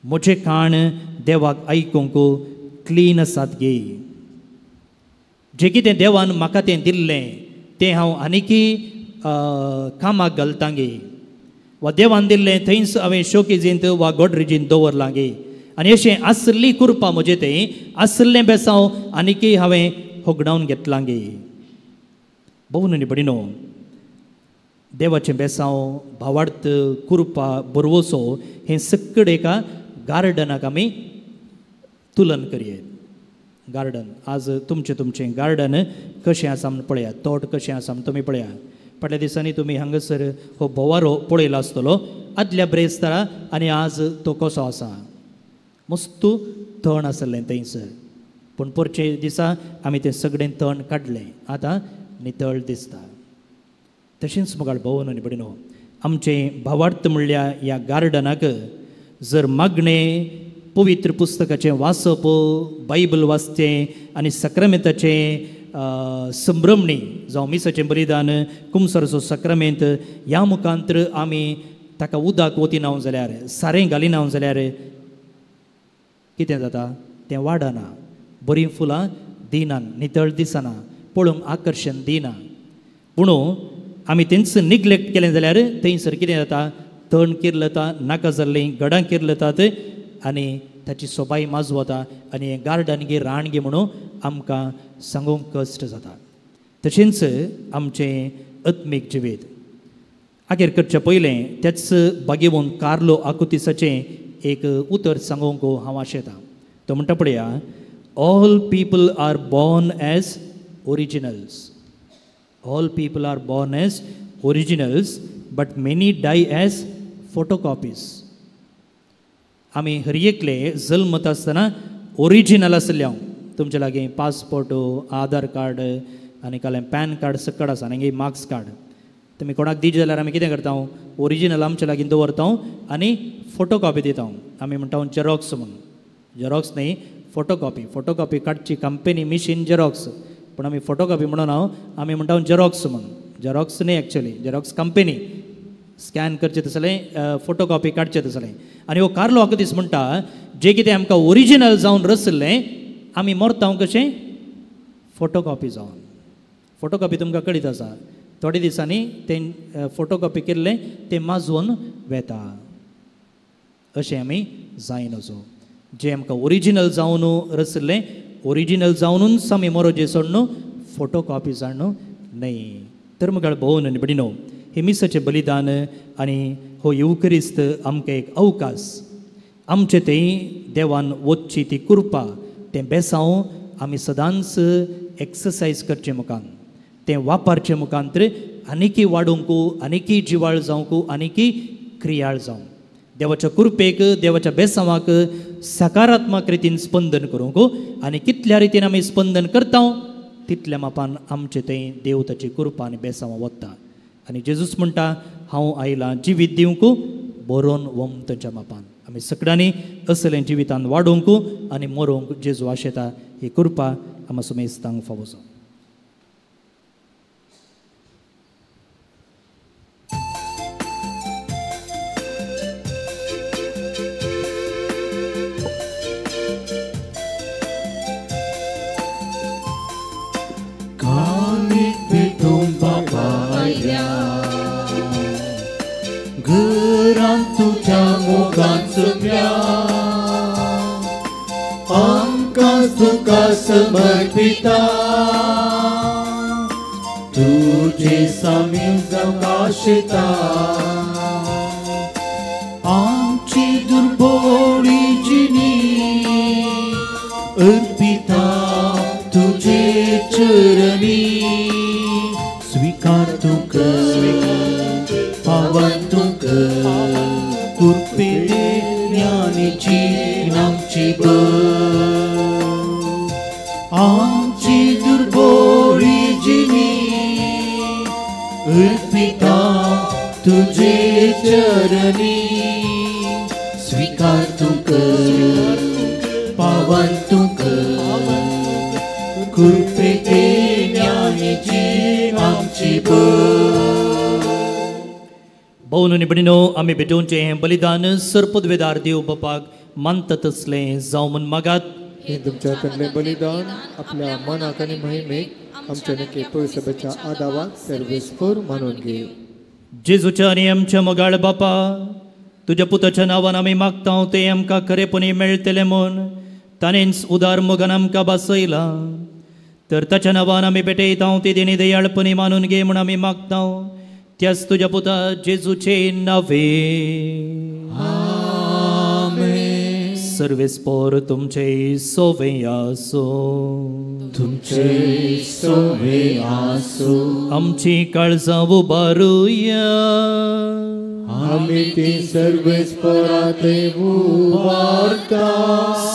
म्हजे कान देवाक आयकूंक क्लीन आसात गे. जें कितें देवान म्हाका तें दिल्लें तें हांव आनिकी कामाक घालतां गे. वा देवान दिल्लें थंयच हांवें शोकेजींत वा गोडरेजींत दवरलां गे. आनी अशें आसली कृपा म्हजें तें आसलें बेसांव आनिकी हांवें होगडावन घेतलां गे. भोवन आनी भयणीनो, देवाचें बेसांव, भावार्थ, कृपा, बरवसो हें सकड एका गार्डनाक आमी तुलन करयेत. गार्डन आज तुमचें गार्डन कशें आसा म्हूण पळयात, तोट कशें आसा म्हूण तुमी पळयात. फाटल्या दिसांनी तुमी हांगासर हो बोवारो पळयलो आसतलो आदल्या ब्रेस्तारा, आनी आज तो कसो आसा. मस्त तण आसलें थंयसर, पूण परचे दिसा आमी तें सगळें तण काडलें. आतां नितळ दिसता. तशेंच मुगाळ भोवन आनी भयणीनो, आमचें भावार्थ म्हणल्या ह्या गार्डनाक जर मागणें, पवित्र पुस्तकाचें वाचप, बायबल वाचचें आनी सक्रामेंताचें संभ्रमणी जावं मिसाचें बलिदान, कुमसारचो सक्रामेंत ह्या मुखांतर आमी ताका उदक वतिना जाल्यार, सारें घालिना जाल्यार कितें जाता, तें वाडना, बरीं फुलां दिनान, नितळ दिसना, पळोवंक आकर्शण दिना. पूण आमी तेंच निग्लेक्ट केलें जाल्यार थंयसर कितें जाता, तण किर्लता, नाका जाल्लीं घडां किर्लतात आनी ताची सोबाय माजवता आनी हें गार्डन गे रान गे म्हणून आमकां सांगूंक कश्ट जाता. तशेंच आमचें आत्मीक जिवीत आखेर करचे पयलें तेच बागेवून कार्लो आकुतिसाचें एक उतर सांगूंक हांव आशेतां. तो म्हणटा पळया, all people are born as originals. All people are born as originals but many die as photocopies. आमी हर एकले जल्मत आसतना ओरिजिनल आसले. हांव तुमचे लागीं पासपोर्ट, आधार कार्ड आनी कालें पॅन कार्ड सकड आसा, आनी मार्क्स कार्ड तुमी कोणाक दिले जाल्यार आमी कितें करता, ओरिजिनल आमचे लागीं दवरता आनी फोटोकॉपी दिता. आमी म्हणटा जेरॉक्स म्हणून. जेरॉक्स न्ही, फोटोकॉपी. फोटोकॉपी काडची कंपनी मिशीन जेरॉक्स, पूण आमी फोटोकॉपी म्हणून आमी म्हणटा जेरॉक्स म्हणून. जेरॉक्स न्ही एक्चुअली, जेरॉक्स कंपनी. स्कॅन करचें तसलें, फोटोकॉपी काडचें तसलें. आनी हो कार्लो आकुतीस म्हणटा, जें कितें आमकां ओरिजिनल जावन रसलें आमी मरता कशें, फोटोकॉपी जावन. फोटोकॉपी तुमकां कळीत आसा, थोडे दिसांनी तें फोटोकॉपी केल्लें तें माजवून वेता. अशें आमी जायन वचो. जें आमकां ओरिजिनल जावन रसलें, ओरिजिनल जावनूच आमी मरोजे सोड न्हू, फोटोकॉपी जाण न्हू न्हय. तर मुखार भोवन आनी भयणीनो, हे मिसाचें बलिदान आनी हो युवकरिस्त आमकां एक अवकाश. आमचें तें देवान वचची ती कृपा, तें बेसांव आमी सदांच एक्सरसायज करचे मुखान, तें वापरचे मुखांतर आनिकी वाडूंक, आनिकी जिवाळ जावंक, आनिकी क्रियाळ जावं. देवाच्या कृपेक, देवाच्या बेसांवाक सकारात्मक रितीन स्पंदन करूंक, आनी कितल्या रितीन आमी स्पंदन करता तितल्या मापान आमचें तें देव ताची कृपा आनी बेसांवां वता. आनी जेजूस म्हणटा, हांव आयलां जिवीत दिवंक, बरोवन वमताच्या मापान. आमी सगळ्यांनी असलें जिवितान वाडूंक आनी मरोवंक जेजू आशेता. ही कृपा आमकां सुमेस्तांक फावो जावं. घरांत तुज्या मोगान सगळ्या आमकां तुका समर्पिता. तुजे सामील जावंक आशेता. आमची दुर्बळी जिणी अर्पिता तुजे चरणी. स्वीकार तूं कर, पावन तूं कर, कृपे ज्ञानीची आमची भर. आमची दुर्बळी जिणी अर्पिता तुजे चरणी. स्वीकार तूं कर, पावन तूं कर, कृपे ज्ञानीची आमची भर. भोवन आनी भयणीनो, आमी भेटोवचें हें बलिदान सर्पद्वेदार देव बापाक मानता तसलें जावं म्हूण मागात. हे तुमच्या हातांतलें बलिदान आपल्या मनाक आनी महिमेक आमच्या नखे पयसभेच्या आदावाक सर्वेस्पर मानून घे. जेजूच्या आनी आमच्या मोगाळ बापा, तुज्या पुताच्या नांवान आमी मागता तें आमकां खरेपणी मेळटलें म्हूण ताणेंच उदार मोगान आमकां बासयला. तर ताच्या नांवान आमी भेटयता ती देणी दयाळपणी मानून घे म्हूण आमी मागता त्याच तुज्या पुता जेजूचे नावे. आमेन. सर्वेस्पर तुमचे सोवे आसो. तुमचे सोवे आसो. आमची काळजां उबारुया. आमी ती सर्वेस्पराते उबारता.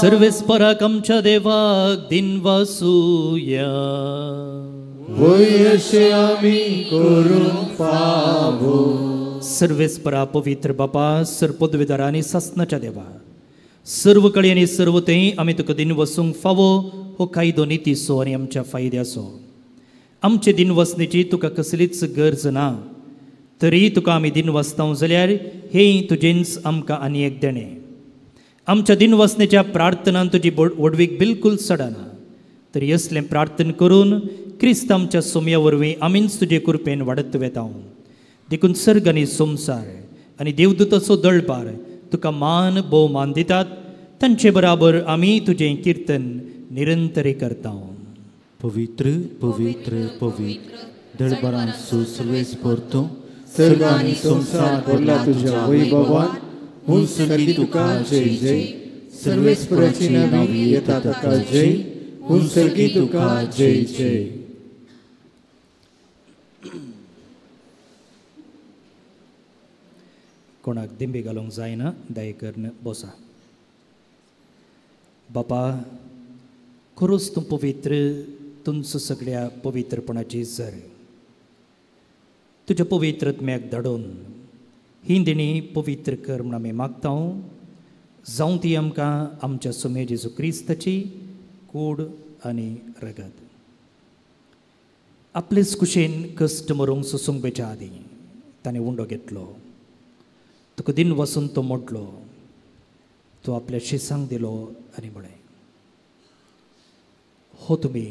सर्वेस्पराक आमच्या देवाक दिन वासुया. वयशे आमी करूंक फावो. सर्वेस्परा पवित्र बापा, सर्पद्वेदारा आनी सासणाच्या देवा, सर्व कळे आनी सर्व थंय आमी तुका दिन वसूंक फावो हो कायदो नितीसो आनी आमच्या फायद्याचो. आमचे दिन वसणेची तुका कसलीच गरज ना, तरी तुका आमी दिन वसता जाल्यार हें तुजेंच आमकां आनी एक देणें. आमच्या दिन वसणेच्या प्रार्थनान तुजी वडवीक बिलकुल सडना, तरी असलें प्रार्थना करून क्रिस्त आमच्या सोम्या वरवीं आमीच तुजे कृपेन वाडत वेता. देखून सर्ग आनी संवसार आनी देवदूताचो दळपार तुका मान भोवमान दितात. तांचे बराबर आमी तुजें किर्तन निरंतरी करता. पवित्र पवित्र पवित्र दळबारांचो सर्वेस्पर तूं, सर्ग आनी संवसार भरला तुज्या वैभवान. म्हूण सर्गी तुका जय जय. सर्वेस्पराची नांवी येता ताका जय. म्हूण सर्गी तुका जय जय. कोणाक दिंबी घालूंक जायना, दयेकरून बसा. बापा, खरोच तूं पवित्र, तुमचो सगळ्या पवित्रपणाची झर. तुज्या पवित्रत्म्याक धाडून ही देणी पवित्र कर म्हूण आमी मागता. जावं ती आमकां आमच्या सोमे जेजू क्रिस्ताची कूड आनी रगत. आपलेच कुशेन कश्ट मरूंक सुसुंबेच्या आदी ताणें उंडो घेतलो. तुका दिन वसून तो मोडलो, तो आपल्या शिसांक दिलो आनी म्हळें, हो तुमी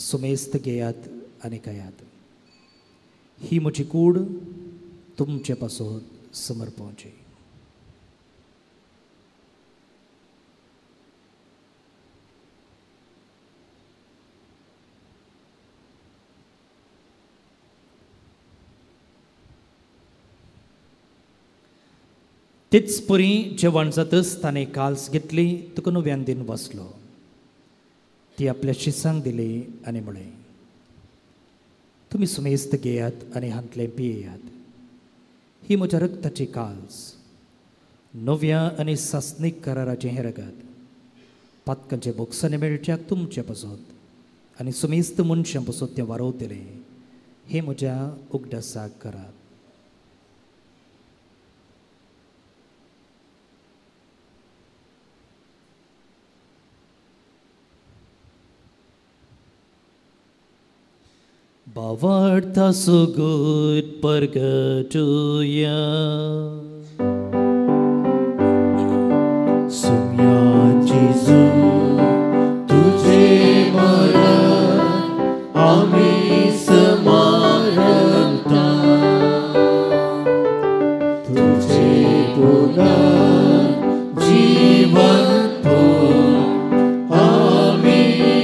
सुमेस्त घेयात आनी खायात. ही म्हजी कूड तुमचे पासून समर्पवची. तेच परी जेवण जातच ताणें काल्स घेतली, तुका नव्यान दिन वसलो. ती आपल्या शिसांक दिली आनी म्हळें, तुमी सुमेस्त घेयात आनी हांतलें पियेयात. ही म्हज्या रक्ताची काल्स, नव्या आनी सासनीक कराराचें हें रगत. पातकांचे बोगसाने मेळच्याक तुमचे पासत आनी सुमेस्त मनशां पासत तें वारोवतलें. हें म्हज्या उगडासाक करात. Bavarta so good purgatoria. Saumya जेजू तुझे मरण आमी समारंभता. तुझे पुनर्जीवन आमी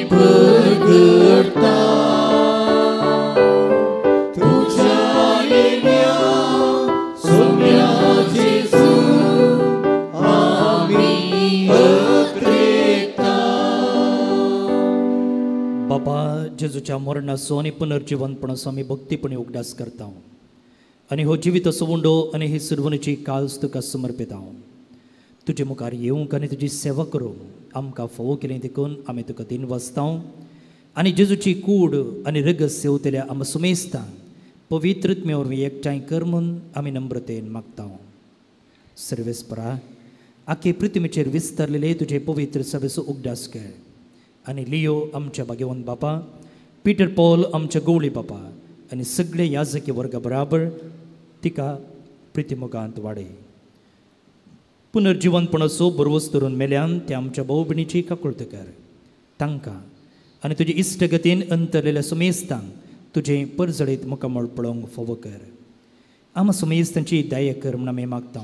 प्रगटता. जेजूच्या मरणाचो आनी पुनर्जीवनपणाचो आमी भक्तीपणी उगडास करता. आनी हो जिविताचो उंडो आनी ही सर्वणीची काल्स तुका समर्पिता. तुजे मुखार येवंक आनी तुजी सेवा करूंक आमकां फोव केलें देखून आमी तुका दिन वसता. आनी जेजूची कूड आनी रगत सेवतल्या आमी सुमेस्तां पवित्रत्मे वरवीं एकठांय कर म्हूण आमी नम्रतेन मागता. सर्वेस्परा, आखे पृथ्वीचेर विस्तारलेले तुजे पवित्र सभेचो उगडास कर. आनी लियो आमच्या भाग्यवंत बापा, पीटर पॉल आमच्या गवळी बापा आनी सगळे याजकी वर्गा बराबर तिका प्रितीमोगांत वाडय. पुनर्जिवनपण असो बरोवस धरून मेल्यान ते आमच्या भाऊ भयणीची काकुळट कर. तांकां आनी तुजे इश्टगतीन अंतरलेल्या सुमेस्तांक तुजें परजळीत मुखामळ पळोवंक फोव कर. आम सुमेस्तांची दया कर म्हूण आमी मागता.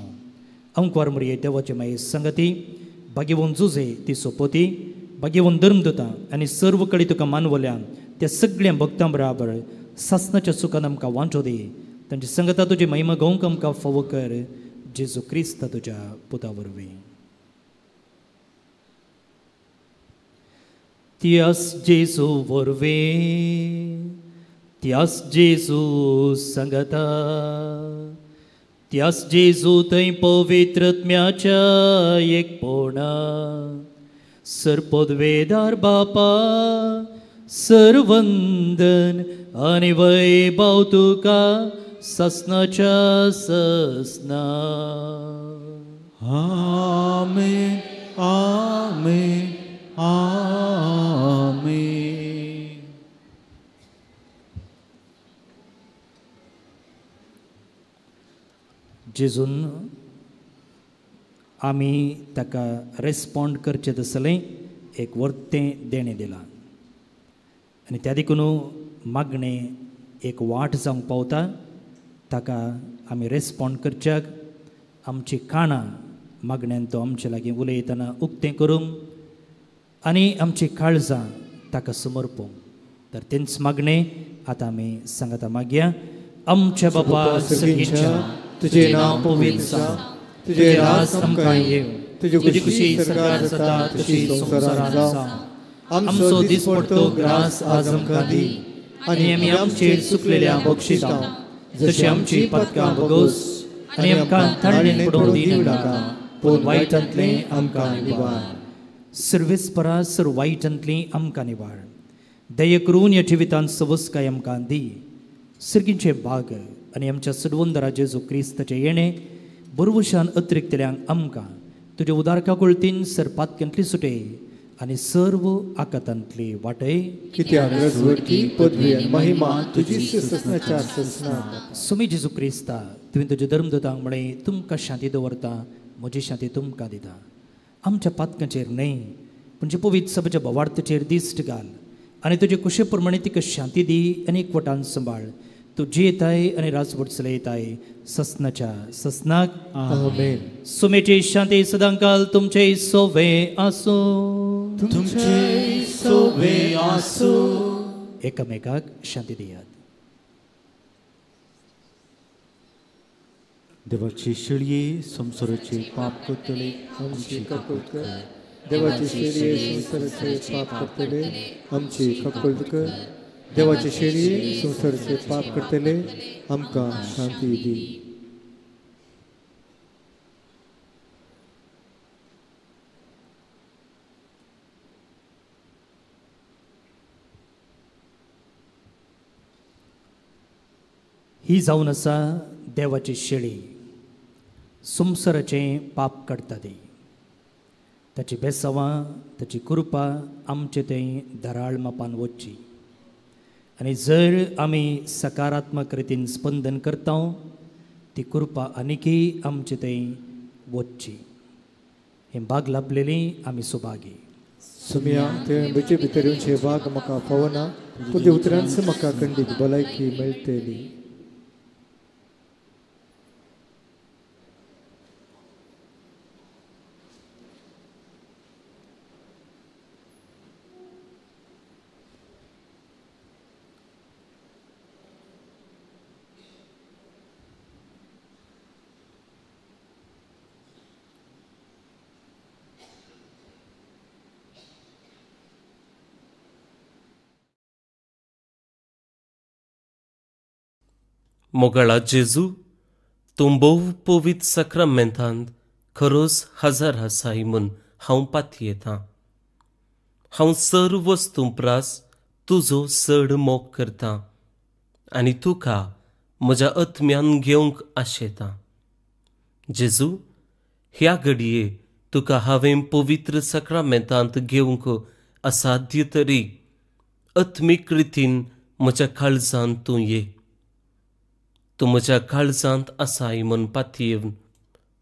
अंकवार मरये देवाचे माये संगती भाग्यवन जुजे ती सोपोती भाग्यवन धर्मदूतां आनी सर्व कडेन तुका मानवल्यान त्या सगळ्या भक्तां बराबर सासणाच्या सुखान आमकां वांटो दी. तांची संगता तुजी महिमा गावंक आमकां फोव कर. जेजू क्रिस्त तुज्या पुता वरवीं. त्यास जेजू वरवीं त्यास जेजू संगता त्यास जेजू थंय पवित्रत्म्याच्या एकपणा सरपदवेदार बापा सर्वंदन आनी वैभव तुका ससनाच्या ससना. आमेन आमेन आमेन. जेजून आमी ताका रेस्पॉन्ड करचें तसलें एक वर्तें देणें दिलां आनी त्या देखून मागणें एक वाट जावंक पावता. ताका आमी रेस्पॉन्ड करच्याक आमची काणां मागण्यांत तो आमचे लागीं उलयतना उक्तें करूंक आनी आमची काळजां ताका समर्पूंक. तर तेंच मागणें आतां आमी सांगता मागया. आमच्या बापा सर्गीच्या तुझे नाव पवित्र जावं, तुझे राज आमकां येवं, तुजी खुशी सरकार जाता तशी संवसारांत जावं. आमचो दिसपडटो ग्रास आज आमकां दी आनी आमी आमचेर चुकलेल्या बक्षिसांव जशी आमची पातकां भोगोस आनी आमकां थाळणेंत पडोवंक दिवं नाका, पूण वायटांतलें आमकां निवार. सर्वेस्परा सर वायटांतलीं आमकां निवार. दया करून ह्या जिवितांत सवस्काय आमकां दी. सर्गींचे भाग आनी आमच्या सडवंदरा जेजू क्रिस्ताचें येणें बरोवशान अतिरिक्तल्यांक आमकां तुज्या उदारका कुळतीन सर पातक्यांतली सुटय आनी सर्व आकातांतली वाटय. कित्याक रजवडकी पदवी आनी महिमा तुजी ससनाच्या ससनांत. सुमी जेजू क्रिस्ता तुवें तुज्या धर्मदूतांक म्हळें तुमकां शांती दवरता, म्हजी शांती तुमकां दिता. आमच्या पातकांचेर न्हय पूण जे पवित्र सभेच्या भवार्थाचेर दिश्ट घाल आनी तुजे कुशे प्रमाणे तिका शांती दी आनी एकवटान सांबाळ. तूं जेताय आनी राजवट चलयताय ससनाच्या ससनाक. आमेन. सुमेची शांती सदांकाल तुमचे सोवे आसूं. तुमचे सोबे आसूं. एकामेकाक शांती दियात. देवाची शेळये संसाराचे पाप करतले आमची काकुळट कर. देवाची शेळये संसाराचे पाप करतले आमची काकुळट कर. देवाची शेळये संसाराचे पाप करतले आमकां शांती दी. ही जावन आसा देवाची शेळी संसाराचें पाप काडटा ती. ताची बेसांवां ताची कृपा आमचे थंय धराळ मापान वचची आनी जर आमी सकारात्मक रितीन स्पंदन करता ती कृपा आनिकय आमचे थंय वचची. हे भाग लाभलेली आमी सुभागी. सुमया ते म्हजे भितर येवचे भाग म्हाका फावना, तुज्या उतरांच म्हाका खंडीत भलायकी मेळटली. मोगाळा जेजू तूं भोव पवित्र सक्रामेंतांत खरोच हजर आसाय म्हूण हांव पातयेतां. हांव सर्व वस्तू प्रास तुजो चड मोग करतां आनी तुका म्हज्या आत्म्यान घेवंक आशेतां. जेजू ह्या घडये तुका हांवें पवित्र सक्रामेंतांत घेवंक असाध्य तरी आत्मीक रितीन म्हज्या काळजांत तूं ये. तूं म्हज्या काळजांत आसाय म्हूण पातयेवन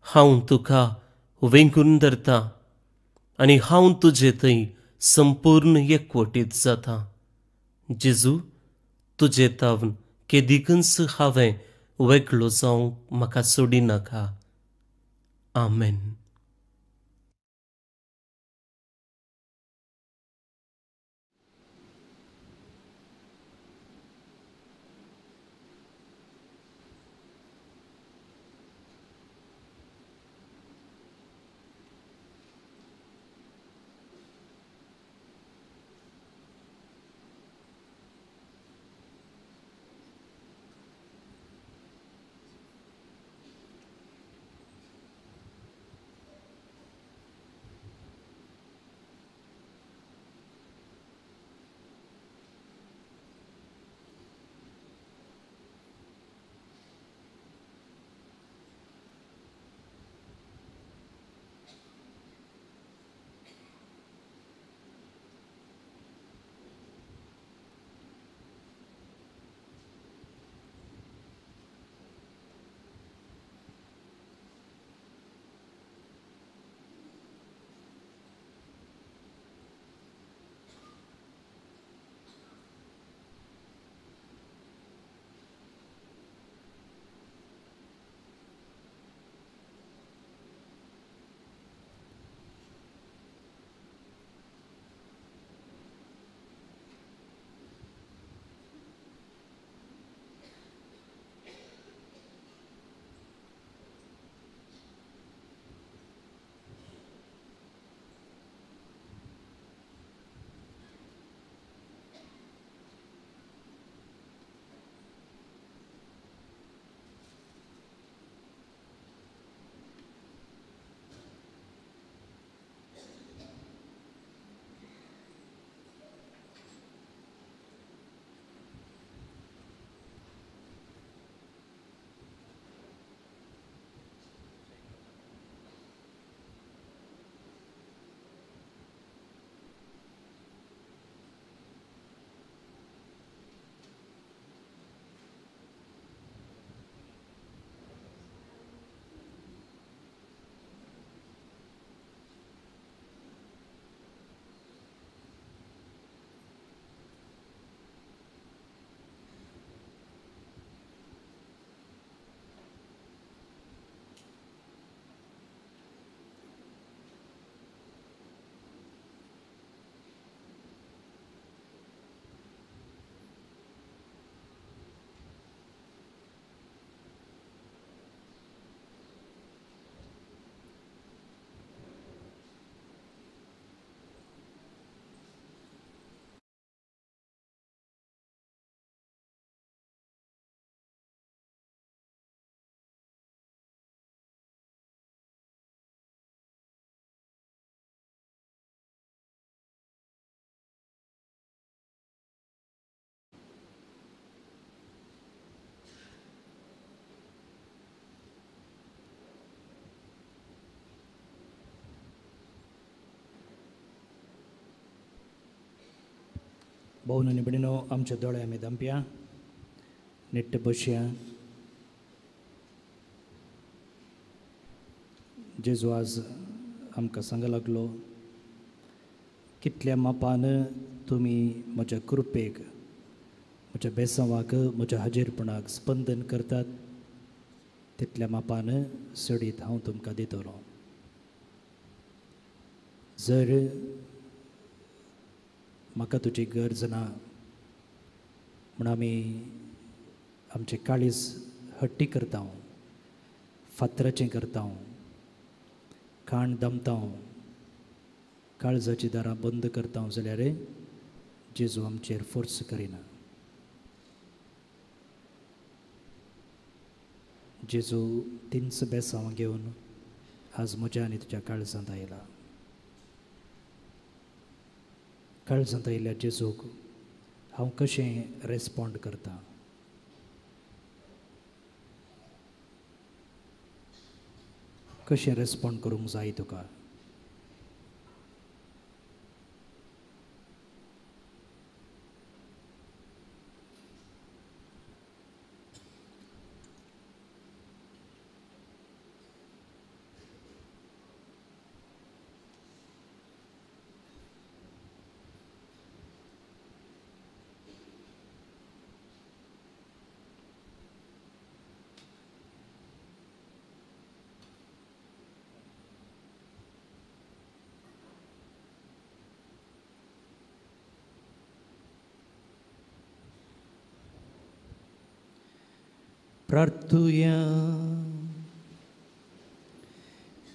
हांव तुका वेंगून धरतां आनी हांव तुजे थंय संपूर्ण एकवटीत जाता. जेजू, तुजे तावन केदीकच हांवें वेगळो जावंक म्हाका सोडिनाका. आमेन. भोवन आनी भयणीनो, आमचे दोळे आमी धांपया, निट्ट बसया. जेजू आज आमकां सांगूंक लागलो, कितल्या मापान तुमी म्हज्या कृपेक, म्हज्या बेसांवाक, म्हज्या हाजीरपणाक स्पंदन करतात, तितल्या मापान सडीत हांव तुमकां दितलो. जर म्हाका तुजी गरज ना म्हूण आमी आमचें काळीज हट्टी करता, फातराचें करता, काण दमता, काळजाची दारां बंद करता जाल्यार जेजू आमचेर फोर्स करिना. जेजू तिनच बेसांव घेवन आज म्हज्या आनी तुज्या काळजांत आयला. काळजांत आयिल्ल्या जेजूक हांव कशें रेस्पॉन्ड करता, कशें रेस्पॉन्ड करूंक जाय तुका. प्रार्थुया.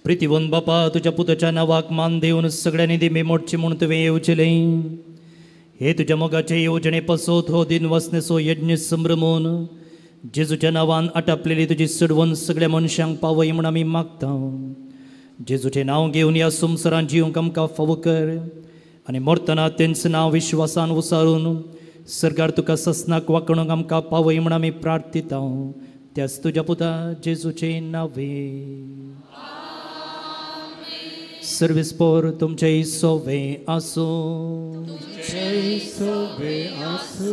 प्रितीवन बापा, तुझ्या पुताच्या नावाक मान देऊन सगळ्यांनी दिमे मोडचे म्हणून तुवें येवचेले. हे तुझ्या मोगाचे येवजणे पसोत हो दिन वसनेसो यज्ञ संभ्रमोन जेजूच्या नावान आटापलेली तुझी सडवण सगळ्या मनशांक पावय म्हूण आमी मागता. जेजूचें नांव घेवन ह्या संवसारांत जिवंक आमकां फावो कर आनी मरतना तेंचं नांव विश्वासान उसारून सरकार तुका ससनाक वाकणूक आमकां पावय म्हूण आमी प्रार्थिता. त्याच तुज्या पुता जेजूचे नांवे. सर्वेस्पर तुमचे सोवे आसो.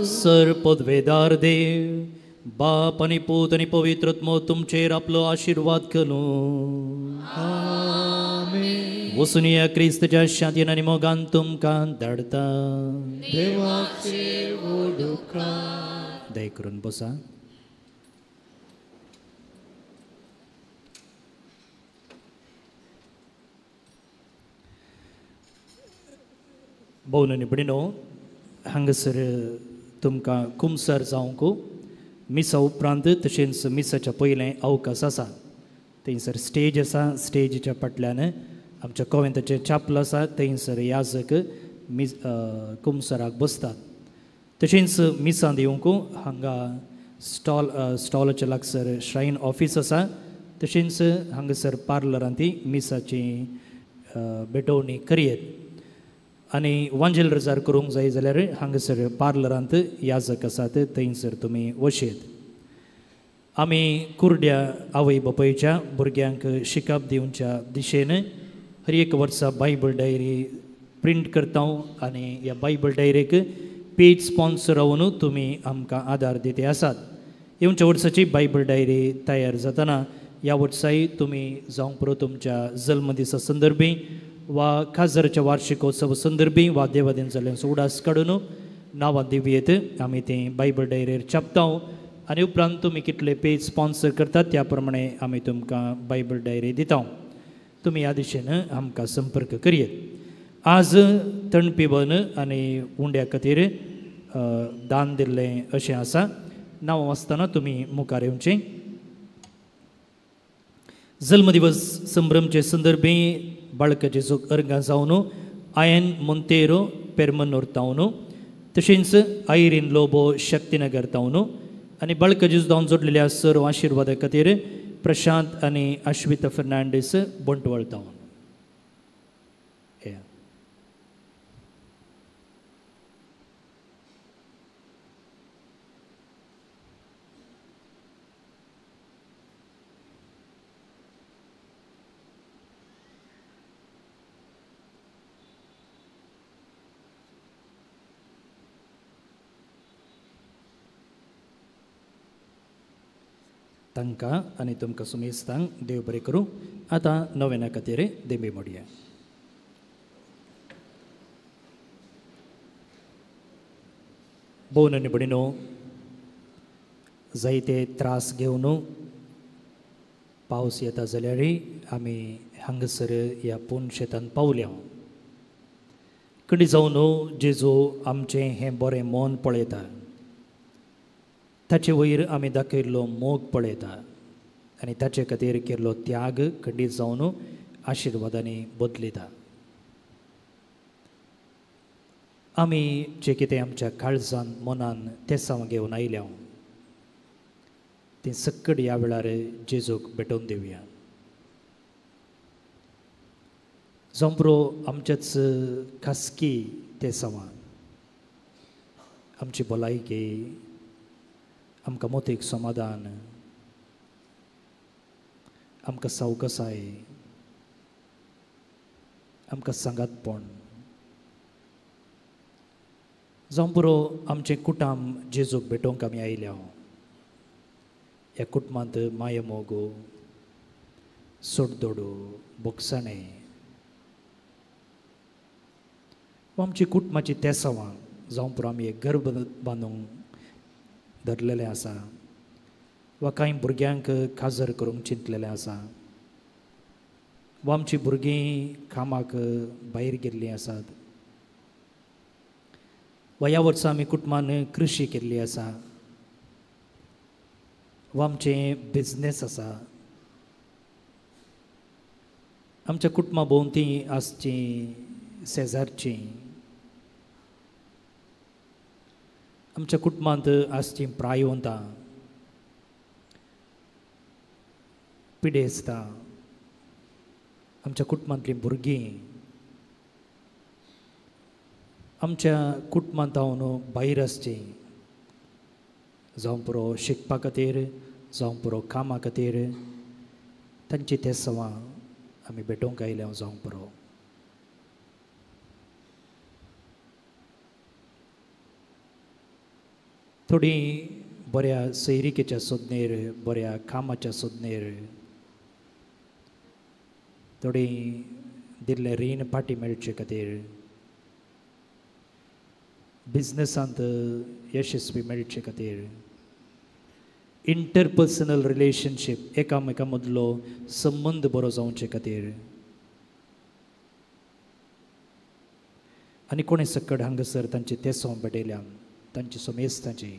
सर पदवेदार देव, बाप आनी पूत आनी पवित्रत्म तुमचेर आपलो आशिर्वाद कलो. वचून या क्रिस्ताच्या शांतीन आनी मोगान तुमकां धाडता. दय करून बसा. भोवन आनी भयणीनो, हांगासर तुमकां कुमसार जावंक मिसा उपरांत तशेंच मिसाच्या पयलें अवकाश आसा. थंयसर स्टेज आसा. स्टेजीच्या फाटल्यान आमच्या कॉवेंताचें चापल आसा. थंयसर याजक कुमसाराक बसतात. तशेंच मिसां दिवंक हांगा स्टॉलाच्या लागसर श्रायन ऑफीस आसा. तशेंच हांगासर पार्लरांत ती मिसाची भेटवणी करयेत. आनी वांजेल रजार करूंक जाय जाल्यार हांगासर पार्लरांत याजक आसात, थंयसर तुमी वशेत. आमी कुर्ड्या आवय बापायच्या भुरग्यांक शिकप दिवच्या दिशेन हर एक वर्सा बायबल डायरी प्रिंट करता आनी ह्या Bible direct page sponsor Ravan तुमी आमकां आदार दिते आसात. येवच्या वर्साची बायबल डायरी तयार जातना ह्या वर्साय तुमी जावंक पुरो तुमच्या जल्मदिसा संदर्भी वा खासदाराच्या वार्षिकोत्सव संदर्भी वा देवादीन जाल्ल्याचो उडास काडून नांवां दिवयेत आमी तें बायबल डायरीर छापता. आनी उपरांत तुमी कितले पेज स्पॉन्सर करतात त्या प्रमाणे आमी तुमकां बायबल डायरी दिता. तुमी ह्या दिशेन आमकां संपर्क करयेत. आज तणपिवन आनी उंड्या खातीर दान दिल्लें अशें आसा. नांव वाचतना तुमी मुखार येवचें. जल्मदिवस संभ्रमचे संदर्भी बाळका जेजूक अर्गां जावन आयन मोंतेरो पेरमनोर तावन तशेंच आयरीन लोबो शक्तीनगर तावन आनी बाळका जेजू जावन जोडलेल्या सर्व आशिर्वादा खातीर प्रशांत आनी अश्विता फर्नांडीस बंटवळ तावन. तांकां आनी तुमकां सुमेस्तांक देव बरें करूं. आतां नव्याना खातीर देबे मोडया. भोवन आनी भयणीनो, जायते त्रास घेवन पावस येता जाल्यारय आमी हांगासर ह्या पूण शेतान पावल्या. कडी जावन जेजू आमचें हें बरें मन पळयता. ताचे वयर आमी दाखयल्लो मोग पळयता आनी ताचे खातीर केल्लो त्याग खंडीत जावन आशिर्वादांनी बदलिता. आमी जें कितें आमच्या काळजान मनान तेसांव घेवन आयल्या तें सक्कड ह्या वेळार जेजूक भेटोवन दिवया. जावं पुरो आमच्याच खासगी तेसांवां, आमची भलायकी, आमकां मोतीक समाधान, आमकां सावकसाय, आमकां सांगातपण, जावं पुरो आमचें कुटुंब जेजूक भेटोवंक आमी आयल्या. ह्या कुटुंबांत मायमोग, सोडदोडू, बोगसाणें वा आमची कुटुंबाची तेसांवां, जावं पुरो आमी एक घर बांदूंक धरलेलें आसा वा कांय भुरग्यांक खाजर करूंक चिंतलेलें आसा वा आमचीं भुरगीं कामाक भायर गेल्लीं आसात वा ह्या वर्सा आमी कुटुंबान कृशी केल्ली आसा वो आमचें बिझनेस आसा, आमच्या कुटुंबा भोंवती आसचीं शेजारचीं, आमच्या कुटुंबांत आसचीं प्रायवंतां, पिडेस्तां, आमच्या कुटुंबांतलीं भुरगीं, आमच्या कुटुंबांत न्हू भायर आसचीं, जावं पुरो शिकपा खातीर जावं पुरो कामा खातीर, तांची ते सवां आमी भेटोवंक आयल्या जावं पुरो. थोडीं बऱ्या सैरिकेच्या सोदनेर, बऱ्या कामाच्या सोदनेर, थोडीं दिल्लें रीण पाटी मेळचे खातीर, बिझनसांत यशस्वी मेळचे खातीर, इंटरपर्सनल रिलेशनशीप एकामेका मदलो संबंद बरो जावचे खातीर, आनी कोणें सकट हांगासर तांचे तेसो भेटयल्या, तांची सोमेस्तांची.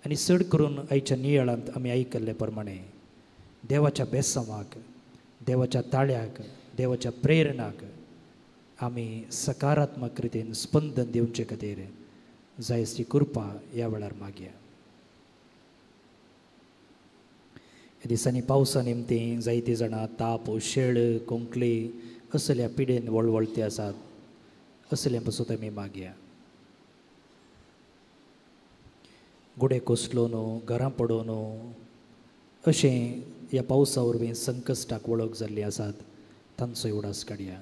आनी चड करून आयच्या नियाळांत आमी आयकल्ले प्रमाणे देवाच्या बेसांवाक, देवाच्या ताळ्याक, देवाच्या प्रेरणाक आमी सकारात्मक रितीन स्पंदन दिवचे खातीर जायची कृपा ह्या वेळार मागया. ह्या दिसांनी पावसा निमती जायतीं जाणां ताप, शेळ, कोंकली असल्या पिडेन वळवळते आसात, असले पासून आमी मागया. गुडे कोसलोन, घरां पडोवन अशें ह्या पावसा वरवीं संकश्टाक वळख जाल्लीं आसात, तांचोय उडास काडया.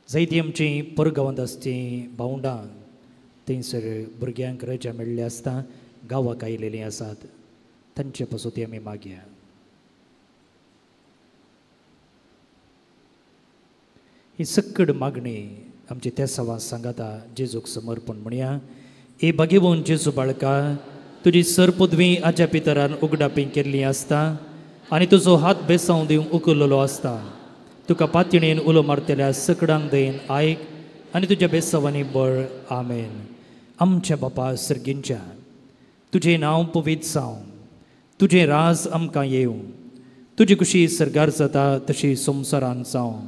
जायतीं आमचीं परगांवांत आसचीं भावंडां, थंयसर भुरग्यांक रजा मेळ्ळी आसता गांवाक आयलेलीं आसात, तांचे पासून ती आमी मागया. ही सकड मागणी आमची त्या सवा सांगाता जेजूक समर्पण म्हणया. ए भाग्यवान जेजू बाळका, तुजी सरपदवी आज्या पितरान उगडापी केल्ली आसता आनी तुजो हात बेसांव दिवंक उखललो आसता. तुका पातयेन उलो मारतल्या सकडांक दयन आयक आनी तुज्या बेसांवांनी बळ. आमेन. आमच्या बापा सर्गींच्या, तुजें नांव पवित्र जावं, तुजें राज आमकां येवं, तुजी कुशी सर्गार जाता तशी संवसारांत जावं.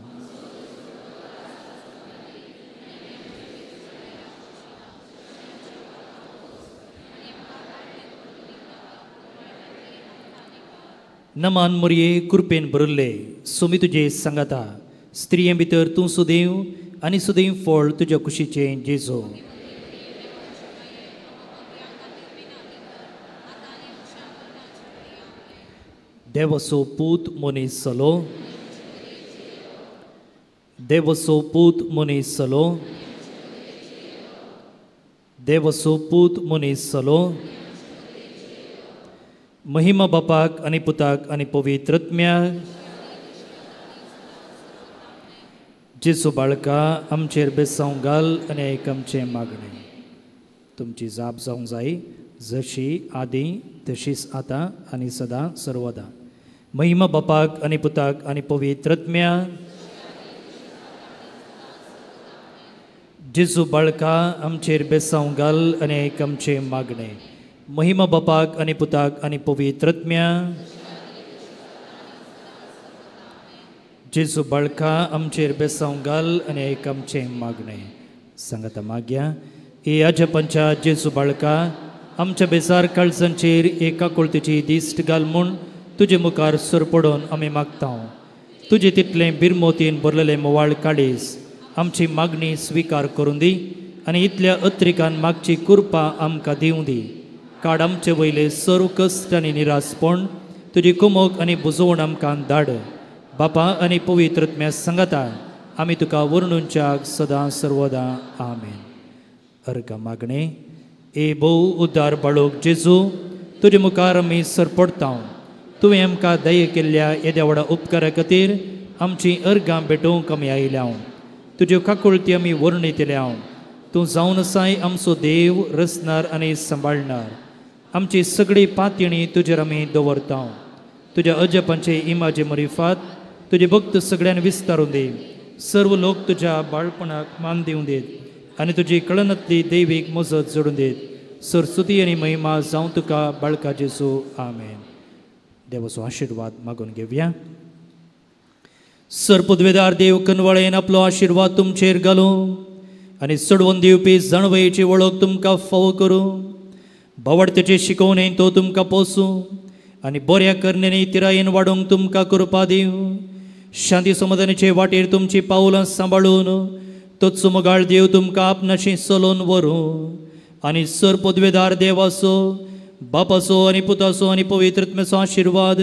नमान मोरये कृपेन भरले, सोमी तुजे सांगाता, स्त्रिये भितर तूं सुदैव आनी सुदैव फळ तुज्या कुशीचें जेजू. देवसो पूत मनीस जालो, देवसो पूत मनीस जालो, देवसो पूत मनीस जालो. महिमा बापाक आनी पुताक आनी पवित्र आत्म्याक. जेजू बाळका, आमचेर बेसांव घाल आनी आयक आमचें मागणें. तुमची जाप जावंक जाय जशी आदी तशीच आतां आनी सदां सर्वदा. महिमा बापाक आनी पुताक आनी पवित्र आत्म्याक. जेजू बाळका, आमचेर बेसांव घाल आनी आयक आमचें मागणें. महिमा बापाक आनी पुताक आनी पवित्र आत्म्याक. जेजू बाळका, आमचेर बेसांव घाल आनी आयक आमचें मागणें. सांगाता मागया. ए आजपंचा जेजू बाळका, आमच्या बेजार काळजांचेर एका कुळतीची दिश्ट घाल म्हूण तुजे मुखार सर पडोवन आमी मागता. तुजे तितलें बिरमोतीन भरलेलें मोवाळ काडीस आमची मागणी स्विकार करून दी आनी इतल्या अत्रिकान मागची कृपा आमकां दिवं दी. काड आमचे वयले सर्व कश्ट आनी निरासपण तुजी कुमोग आनी बुजवण आमकां धाड. बापा आनी पवित्र आत्म्या सांगाता आमी तुका वर्णुंच्याक सदां सर्वदा. आमेन. अर्घ मागणे. ए भोव उद्दार बाळोक जेजू, तुजे मुखार आमी सरपडता. तुवें आमकां दय केल्ल्या येद्या व्हडा उपकारा खातीर आमची अर्गां भेटोवंक आमी आयल्या. तुज्यो काकुळटी आमी वर्णितल्या. तूं जावन आसाय आमचो देव, रचणार आनी सांबाळणार. आमची सगळी पातयणी तुजेर आमी दवरता. तुज्या अजपांचे इमाजे मरिफात तुजे भक्त सगळ्यांक विस्तारून दी. सर्व लोक तुज्या बाळपणाक मान दिवं देत आनी तुजी कळनातली दैवीक मजत जोडून देत. सरस्वती आणि महिमा जावं तुका बाळका जेजू आमेन. देवाचो आशिर्वाद मागून घेवया. सरपदवेदार देव कनवळेन आपलो आशिर्वाद तुमचेर घालूं आनी चडवून दिवपी जाणवयेची वळख तुमकां फावो करूं. बावडतेचे शिकोवणेन तो तुमकां पोसूं आनी बऱ्या करण्यानी तिरायेन वाडोवंक तुमकां कृपा दिवं. शांती समाधानाचे वाटेर तुमची पावलां सांबाळून तोच मोगाळ देव तुमकां आपणाशी चलोवन व्हरूं आनी सरपदवेदार देवाचो बापाचो आनी पुताचो आनी पवित्रत्म्याचो आशिर्वाद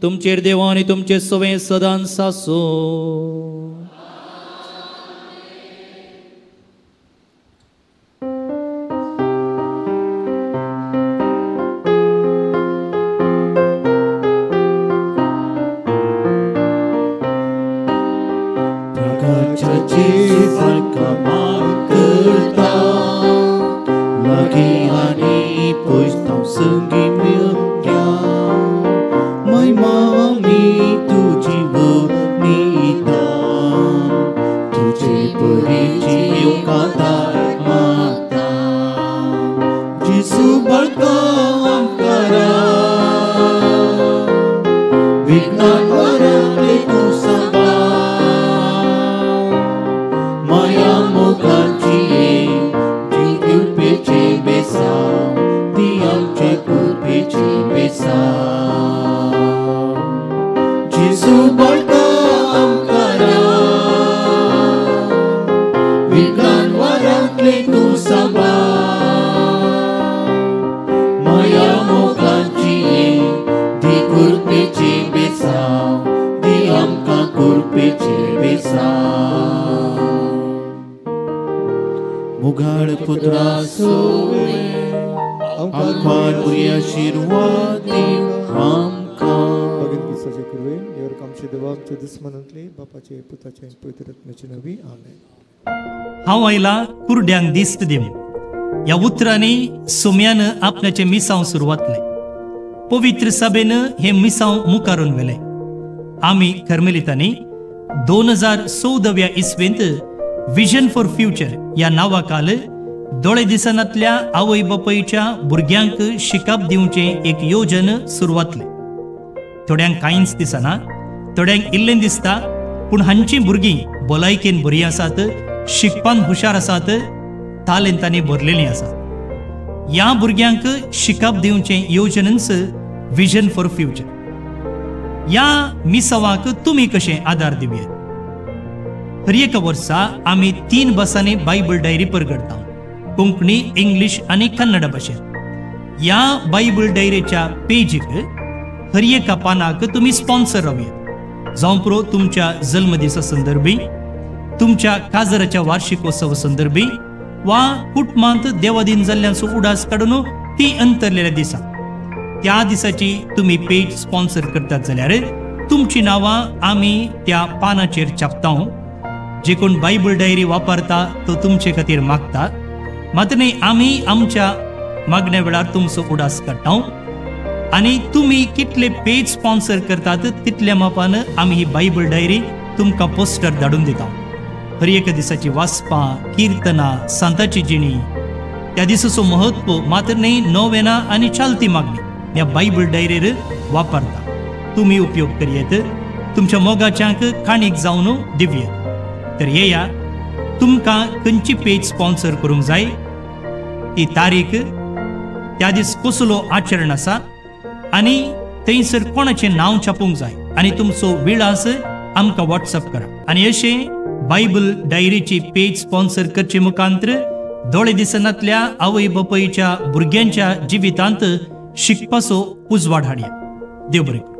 तुमचेर देवा आनी तुमचे सवें सदांच आसूं. हांव आयला कुरड्यांक दिश्ट दिवंक. ह्या उतरांनी सोम्यान आपणाचे मिसांव सुरवातले. पवित्र सभेन हे मिसांव मुखारून व्हेले. आमी कर्मेलितांनी 2014व्या इस्वेंत विजन फॉर फ्युचर ह्या नांवा खाल दोळे दिसनातल्या आवय बापायच्या भुरग्यांक शिकप दिवचे एक योजन सुरवातले. थोड्यांक कांयच दिसना, थोड्यांक इल्लें दिसता, पूण हांची भुरगीं भलायकेन बरीं आसात, शिकपान हुशार आसात, तालेंतांनी भरलेलीं आसात. ह्या भुरग्यांक शिकप दिवचे योजनेंच विजन फॉर फ्युचर. ह्या मिसावाक तुमी कशें आदार दिवये. हर एक वर्सा आमी 3 बसांनी बायबल डायरी परगडता, कोंकणी, इंग्लीश आनी कन्नड भाशेन. ह्या बायबल डायरीच्या पेजीक हर एका पानाक तुमी स्पॉन्सर रावयात. जावं पुरो तुमच्या जल्मदिसा संदर्भी, तुमच्या काजराच्या वार्षिकोत्सवा संदर्भी वा कुटुंबांत देवादीन जाल्ल्याचो उडास काडून ती अंतरलेल्या दिसा त्या दिसाची तुम्ही पेज स्पॉन्सर करतात जाल्यार तुमची नावां आमी त्या पानाचेर छापता. जे कोण बायबल डायरी वापरता तो तुमचे खातीर मागता, मात्र न्ही आमी आमच्या मागण्या वेळार तुमचो उडास काडटा आनी तुमी कितले पेज स्पॉन्सर करतात तितल्या मापान आमी ही बायबल डायरी तुमकां पोस्टर धाडून दिता. हर एक दिसाची वाचपां, किर्तनां, सांताची जिणी, त्या दिसाचो महत्व मात्र न्ही नोवेना आनी चालती मागणी ह्या बायबल डायरीर वापरता. तुमी उपयोग करयेत, तुमच्या मोगाच्यांक काणीक जावन दिवयेत. तर येया, तुमकां खंयची पेज स्पॉन्सर करूंक जाय, ती तारीख, त्या दीस कसलो आचरण आसा आनी थंयसर कोणाचें नांव छापूंक जाय आनी तुमचो विळास आमकां व्हॉट्सअप करा. आनी अशें बायबल डायरीची पेज स्पॉन्सर करचे मुखांतर दोळे दिसनातल्या आवय बापायच्या भुरग्यांच्या जिवितांत शिकपाचो उजवाड हाडया. देव बरें.